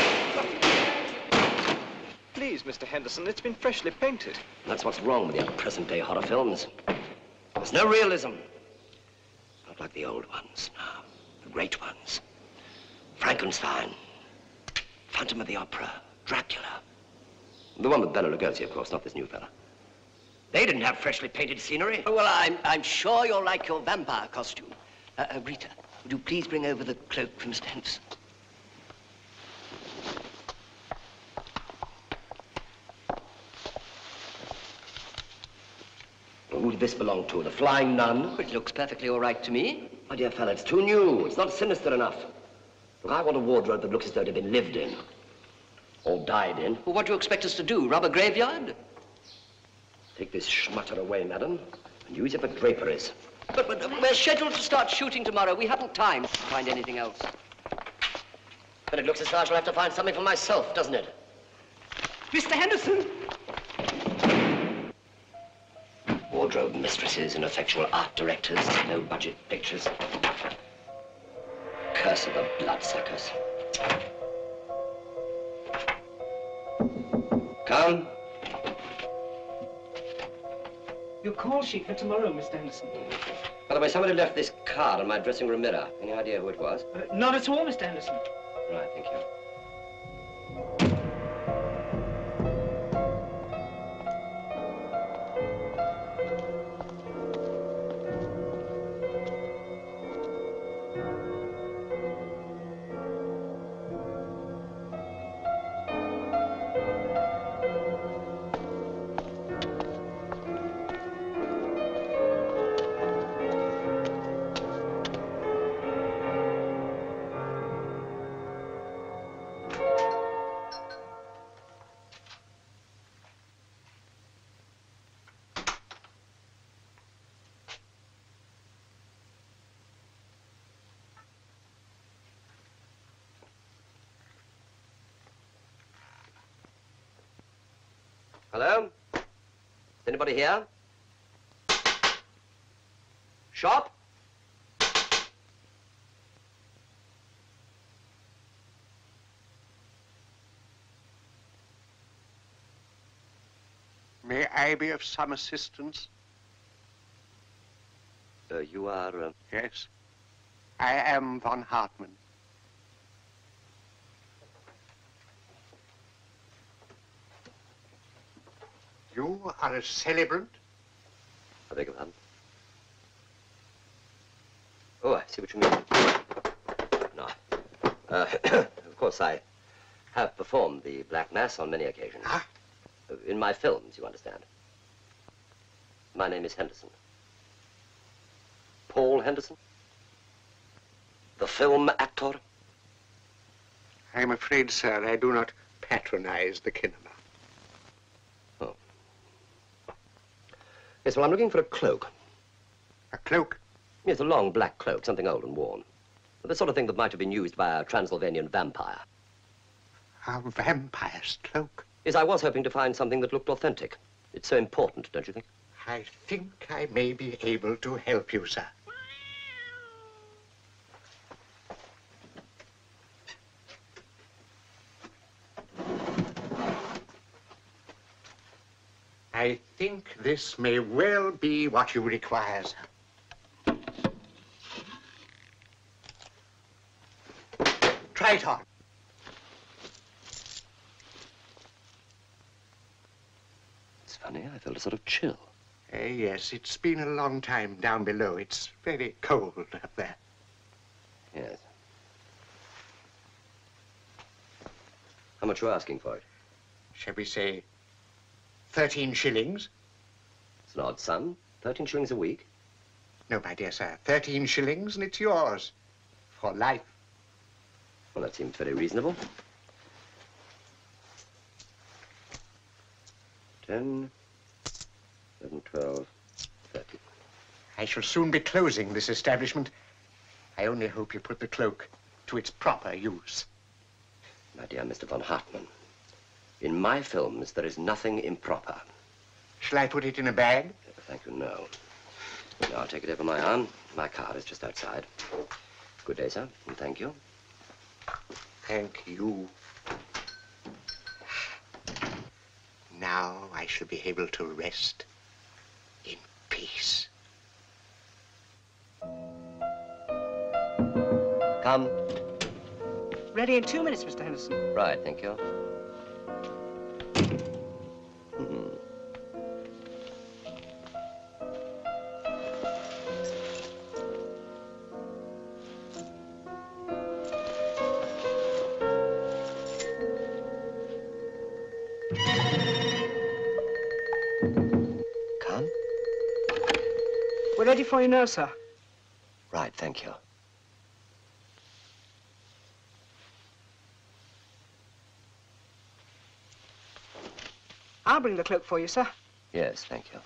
Please, Mr. Henderson, it's been freshly painted. That's what's wrong with your present-day horror films. There's no realism. Not like the old ones, no. The great ones. Frankenstein, Phantom of the Opera, Dracula. The one with Bela Lugosi, of course, not this new fella. They didn't have freshly painted scenery. Oh, well, I'm sure you'll like your vampire costume. Rita, would you please bring over the cloak from Mr. Henderson? Who did this belong to? The Flying Nun? It looks perfectly all right to me. My dear fellow, it's too new. It's not sinister enough. Look, I want a wardrobe that looks as though it had been lived in. Or died in. Well, what do you expect us to do, rob a graveyard? Take this schmutter away, madam, and use it for draperies. But we're scheduled to start shooting tomorrow. We haven't time to find anything else. But it looks as though I shall have to find something for myself, doesn't it? Mr. Henderson! Wardrobe mistresses, ineffectual art directors, no-budget pictures. Curse of the bloodsuckers. Come. Your call sheet for tomorrow, Mr. Henderson. By the way, somebody left this card on my dressing room mirror. Any idea who it was? Not at all, Mr. Henderson. Right, thank you. Hello? Is anybody here? Shop? May I be of some assistance? You are... Yes. I am von Hartmann. You are a celebrant? I beg your pardon? Oh, I see what you mean. No. Of course, I have performed the Black Mass on many occasions. Huh? In my films, you understand. My name is Henderson. Paul Henderson. The film actor. I'm afraid, sir, I do not patronize the kinema. Yes, well, I'm looking for a cloak. A cloak? Yes, a long black cloak, something old and worn. The sort of thing that might have been used by a Transylvanian vampire. A vampire's cloak? Yes, I was hoping to find something that looked authentic. It's so important, don't you think? I think I may be able to help you, sir. I think this may well be what you require, sir. Try it on. It's funny, I felt a sort of chill. Yes, it's been a long time down below. It's very cold up there. Yes. How much are you asking for it? Shall we say 13 shillings? It's an odd sum. 13 shillings a week. No, my dear sir. 13 shillings and it's yours. For life. Well, that seems very reasonable. 10, 11, 12, 13. I shall soon be closing this establishment. I only hope you put the cloak to its proper use. My dear Mr. von Hartmann, in my films, there is nothing improper. Shall I put it in a bag? Thank you, no. No, I'll take it over my arm. My car is just outside. Good day, sir, and thank you. Thank you. Now I shall be able to rest in peace. Come. Ready in 2 minutes, Mr. Henderson. Right, thank you. Come. We're ready for you now, sir. Right, thank you. I'll bring the cloak for you, sir. Yes, thank you.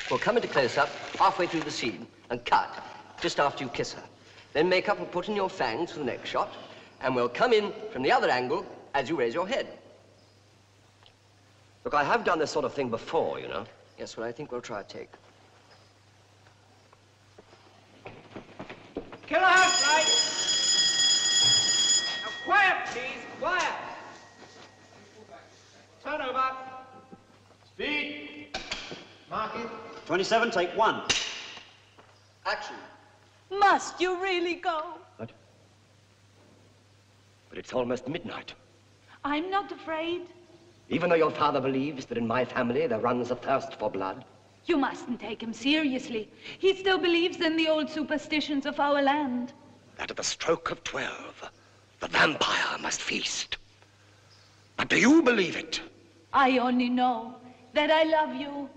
We'll come into close-up halfway through the scene and cut just after you kiss her. Then makeup will put in your fangs for the next shot, and we'll come in from the other angle as you raise your head. Look, I have done this sort of thing before, you know. Yes, well, I think we'll try a take. Killer house light. Now, quiet, please, quiet. Turn over. Speed. Mark it. 27, take 1. Action. Must you really go? But it's almost midnight. I'm not afraid. Even though your father believes that in my family there runs a thirst for blood. You mustn't take him seriously. He still believes in the old superstitions of our land. That at the stroke of 12, the vampire must feast. But do you believe it? I only know that I love you.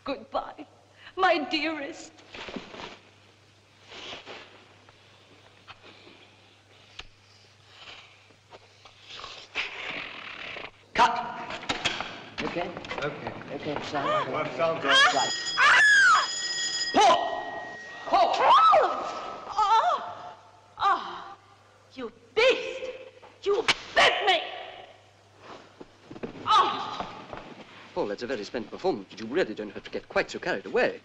Goodbye, my dearest. Cut. Okay? Okay. Okay, Sam. Well, sounds good. Right. Pull! Pull! Oh! Oh! You beast! You bit me! Oh! Paul, that's a very splendid performance, but you really don't have to get quite so carried away.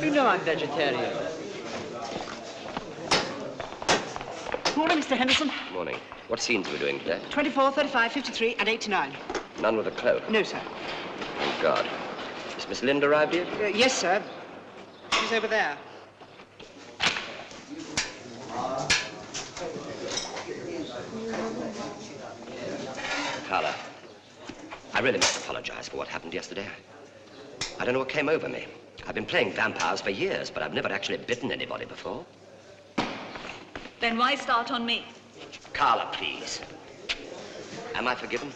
You know I'm vegetarian. Morning, Mr. Henderson. Morning. What scenes are we doing today? 24, 35, 53, and 89. None with a cloak? No, sir. Thank God. Has Miss Lind arrived yet? Yes, sir. She's over there. Carla, I really must apologize for what happened yesterday. I don't know what came over me. I've been playing vampires for years, but I've never actually bitten anybody before. Then why start on me? Carla, please. Am I forgiven?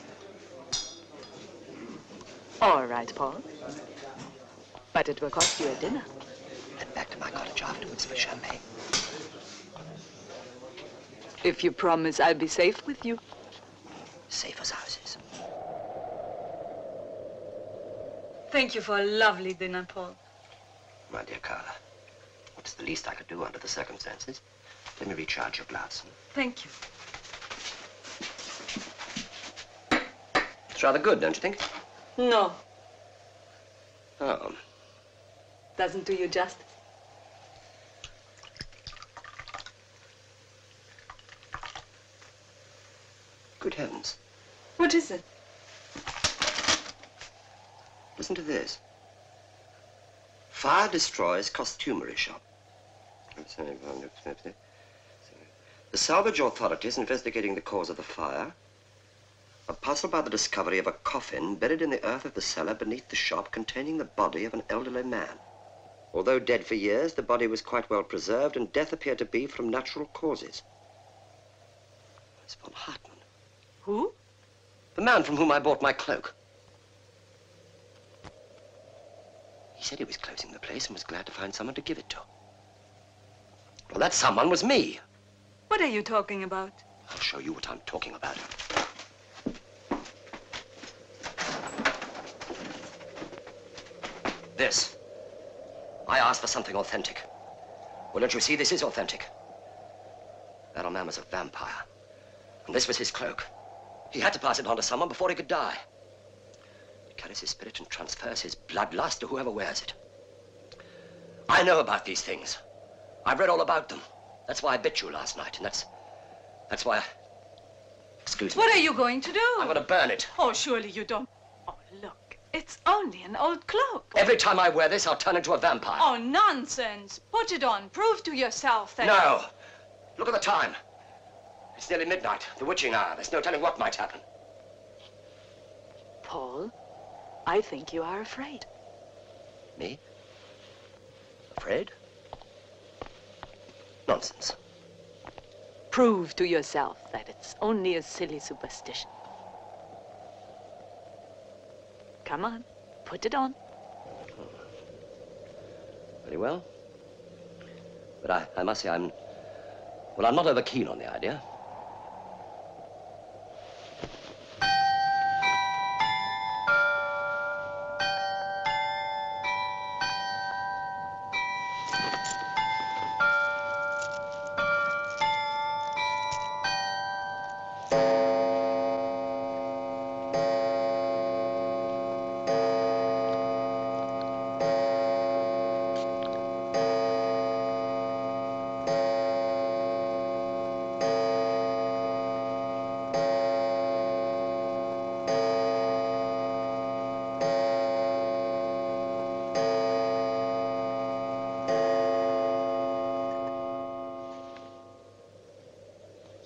All right, Paul. But it will cost you a dinner. Head back to my cottage afterwards for champagne. If you promise I'll be safe with you. safe as houses. Thank you for a lovely dinner, Paul. My dear Carla, what's the least I could do under the circumstances? Let me recharge your glass. Thank you. It's rather good, don't you think? No, Oh. doesn't do you justice. Good heavens. What is it? Listen to this. Fire destroys costumery shop. The salvage authorities investigating the cause of the fire are puzzled by the discovery of a coffin buried in the earth of the cellar beneath the shop containing the body of an elderly man. Although dead for years, the body was quite well preserved and death appeared to be from natural causes. It's von Hartmann. Who? The man from whom I bought my cloak. He said he was closing the place and was glad to find someone to give it to. Well, that someone was me. What are you talking about? I'll show you what I'm talking about. This. I asked for something authentic. Well, don't you see, this is authentic. That old man was a vampire. And this was his cloak. He had to pass it on to someone before he could die. He carries his spirit and transfers his bloodlust to whoever wears it. I know about these things. I've read all about them. That's why I bit you last night, and that's why I... Excuse me. What are you going to do? I'm going to burn it. Oh, surely you don't. Oh, look, it's only an old cloak. Every time I wear this, I'll turn into a vampire. Oh, nonsense. Put it on. Prove to yourself that... No. Look at the time. It's nearly midnight, the witching hour. There's no telling what might happen. Paul, I think you are afraid. Me? Afraid? Nonsense. Prove to yourself that it's only a silly superstition. Come on, put it on. Very well. But I must say I'm not over keen on the idea.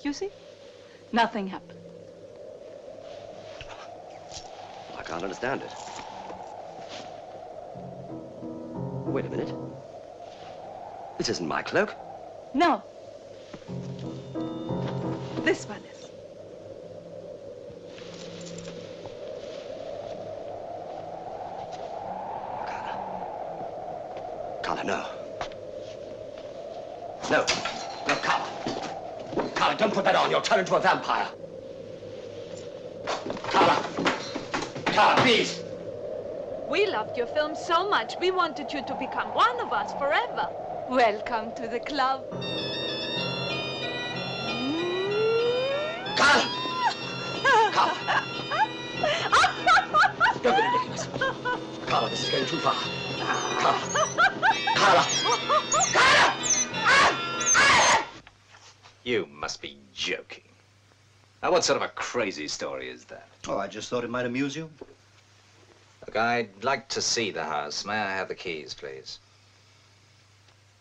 You see? Nothing happened. I can't understand it. Wait a minute. This isn't my cloak. No. This one is. Carla, no. No. No, Carla. Carla, don't put that on. You'll turn into a vampire. Carla. Carla, please. We loved your film so much, we wanted you to become one of us forever. Welcome to the club. Carla! Carla! Don't be ridiculous. Carla, this is going too far. Carla! Carla! Carla! You must be joking. Now, what sort of a crazy story is that? Oh, I just thought it might amuse you. Look, I'd like to see the house. May I have the keys, please?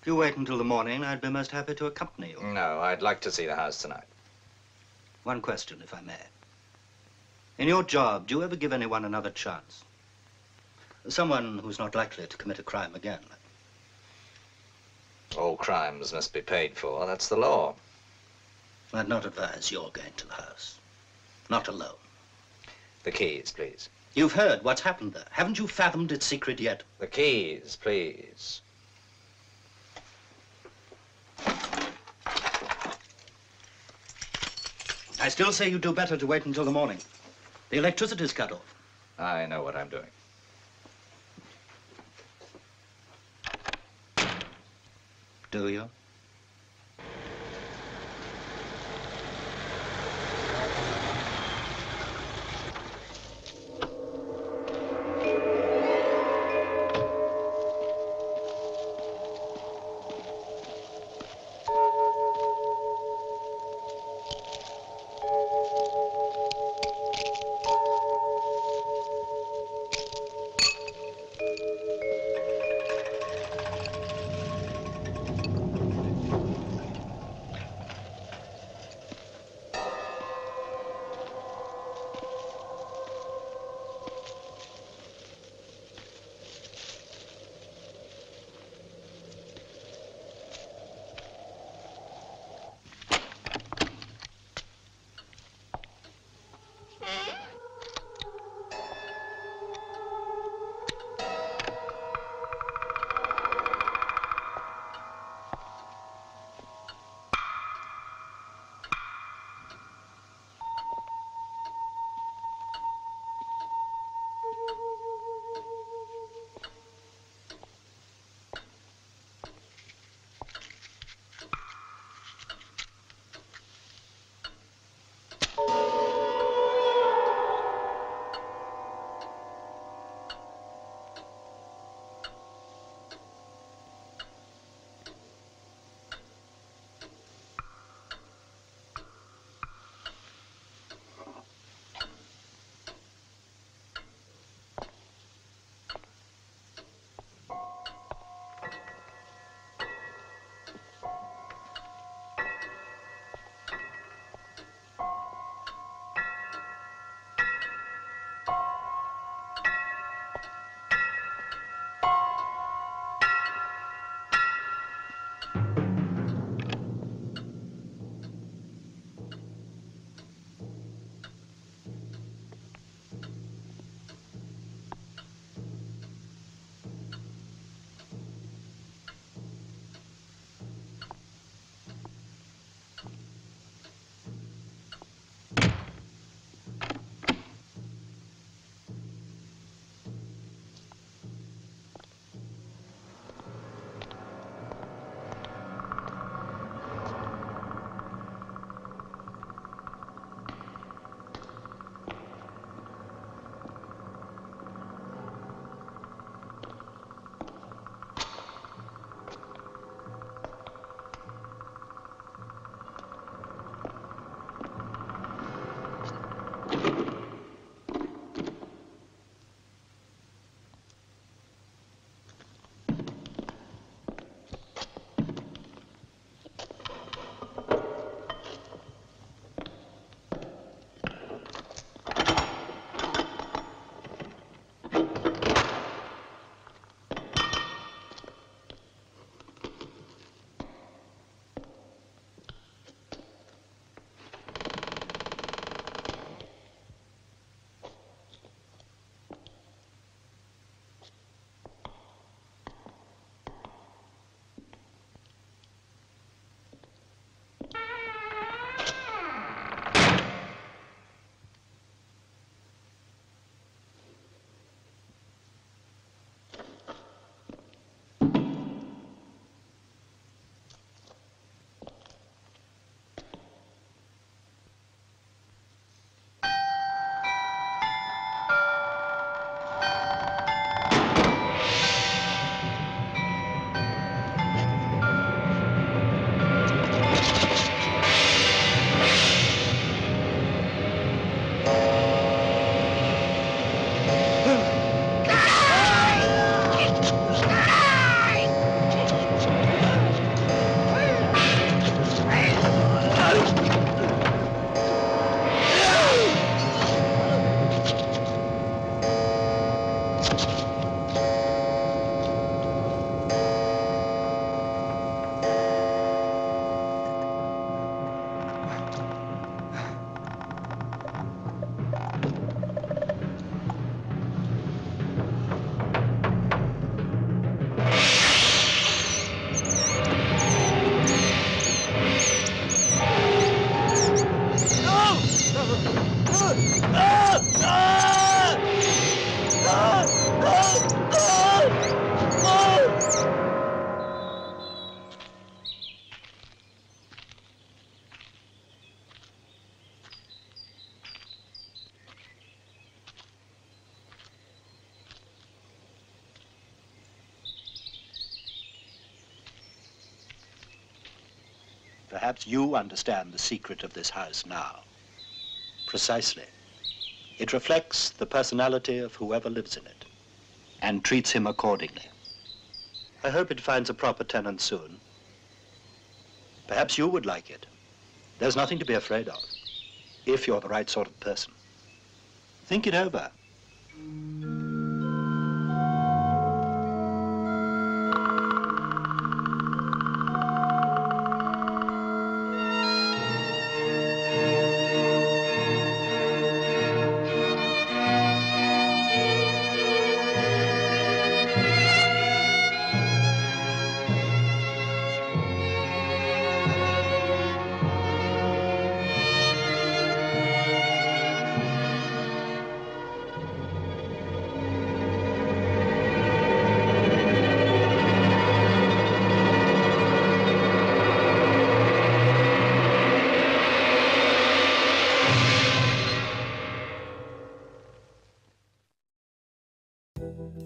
If you wait until the morning, I'd be most happy to accompany you. No, I'd like to see the house tonight. One question, if I may. In your job, do you ever give anyone another chance? Someone who's not likely to commit a crime again. All crimes must be paid for. That's the law. I'd not advise your going to the house. Not alone. The keys, please. You've heard what's happened there. Haven't you fathomed its secret yet? The keys, please. I still say you do better to wait until the morning. The electricity's cut off. I know what I'm doing. Do you? Perhaps you understand the secret of this house now. Precisely. It reflects the personality of whoever lives in it and treats him accordingly. I hope it finds a proper tenant soon. Perhaps you would like it. There's nothing to be afraid of, if you're the right sort of person. Think it over.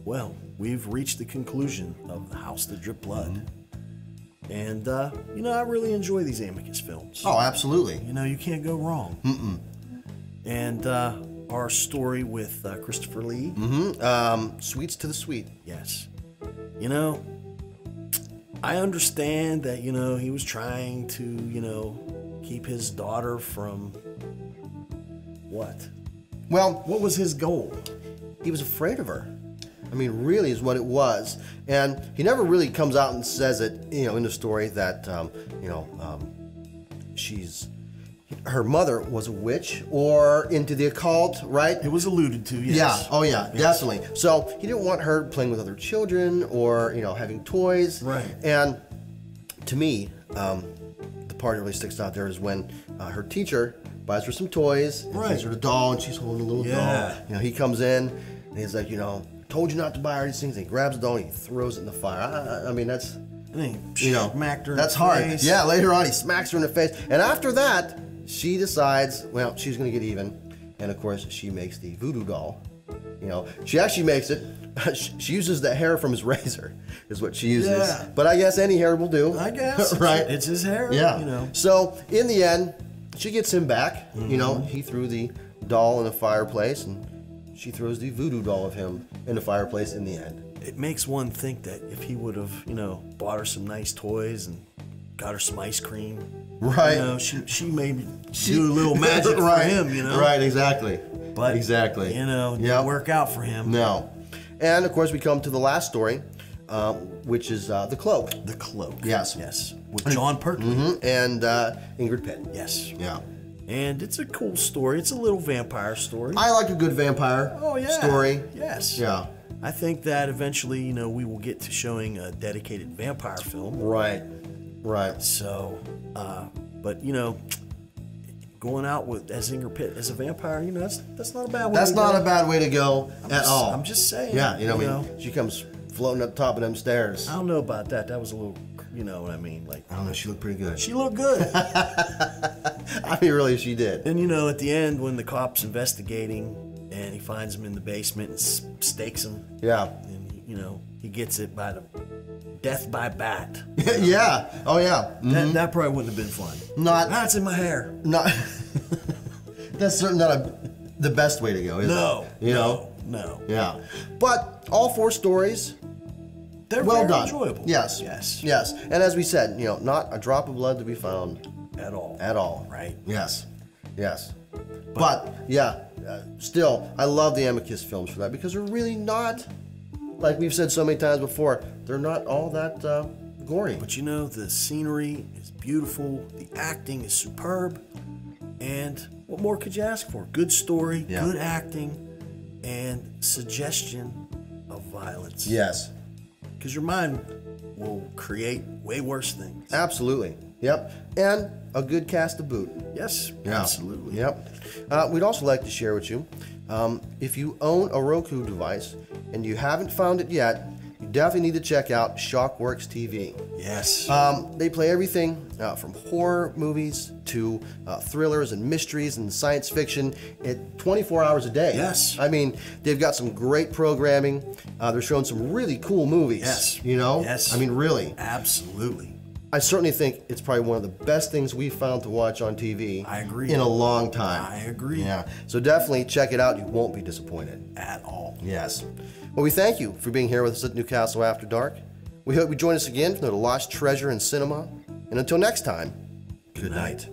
Well, we've reached the conclusion of The House That Dripped Blood. And, you know, I really enjoy these Amicus films. Oh, absolutely. You know, you can't go wrong. And our story with Christopher Lee. Sweets to the Sweet. Yes. You know, I understand that, you know, he was trying to, you know, keep his daughter from what? Well, what was his goal? He was afraid of her. I mean, really is what it was. And he never really comes out and says it, you know, in the story that, you know, her mother was a witch or into the occult, right? It was alluded to, yes. Yeah, oh yeah, definitely. So he didn't want her playing with other children or, you know, having toys. Right. And to me, the part that really sticks out there is when her teacher buys her some toys, and gives her the doll, and she's holding a little doll. You know, he comes in, and he's like, you know, told you not to buy her these things. And he grabs the doll and he throws it in the fire. I mean, that's, you know, smacked her in that's the hard. face. Yeah, later on he smacks her in the face. And after that, she decides, well, she's going to get even. And of course, she makes the voodoo doll. You know, she actually makes it. She uses the hair from his razor, is what she uses. Yeah. But I guess any hair will do. I guess. Right? It's his hair. Yeah. You know. So in the end, she gets him back. You know, he threw the doll in the fireplace, and she throws the voodoo doll of him in the fireplace in the end. It makes one think that if he would have, you know, bought her some nice toys and got her some ice cream, right? You know, she maybe do a little magic for him, you know. Right, exactly. But exactly, you know, it didn't work out for him. No. And of course, we come to the last story, which is the Cloak. The Cloak. Yes. Yes. With John Pertwee and Ingrid Pitt. Yes. Yeah. And it's a cool story. It's a little vampire story. I like a good vampire story. Yes. Yeah. I think that eventually, you know, we will get to showing a dedicated vampire film. Right. Right. So, but you know, going out with as Ingrid Pitt as a vampire, you know, that's not a bad way. That's to not go. a bad way to go at all. I'm just saying. Yeah. You know, she comes floating up top of them stairs. I don't know about that. That was a little, you know what I mean? Like, I don't know. She looked pretty good. She looked good. I mean, really, she did. And you know, at the end, when the cop's investigating and he finds him in the basement and stakes him. Yeah. And you know, he gets it by the death by bat. Yeah. Oh yeah. That probably wouldn't have been fun. That's in my hair. Not. That's certainly not the best way to go, is it? You know. No. Yeah. But all four stories, they're well very done. enjoyable. Yes. Yes. Yes. And as we said, you know, not a drop of blood to be found at all. At all. Right. Yes. Yes. But yeah, still, I love the Amicus films for that because they're really not, like we've said so many times before, they're not all that gory. But you know, the scenery is beautiful, the acting is superb, and what more could you ask for? Good story, good acting, and suggestion of violence. Yes. Because your mind will create way worse things. Absolutely. Yep. And a good cast to boot. Yes, yeah. absolutely. Yep. We'd also like to share with you, if you own a Roku device and you haven't found it yet, you definitely need to check out Shockworks TV. Yes. They play everything from horror movies to thrillers and mysteries and science fiction 24 hours a day. Yes. I mean, they've got some great programming. They're showing some really cool movies. Yes. You know? Yes. I mean, really. Absolutely. I certainly think it's probably one of the best things we've found to watch on TV. I agree. In a long time. I agree. Yeah. So definitely check it out. You won't be disappointed. At all. Yes. Well, we thank you for being here with us at Newcastle After Dark. We hope you join us again for the Lost Treasure in Cinema. And until next time, good night.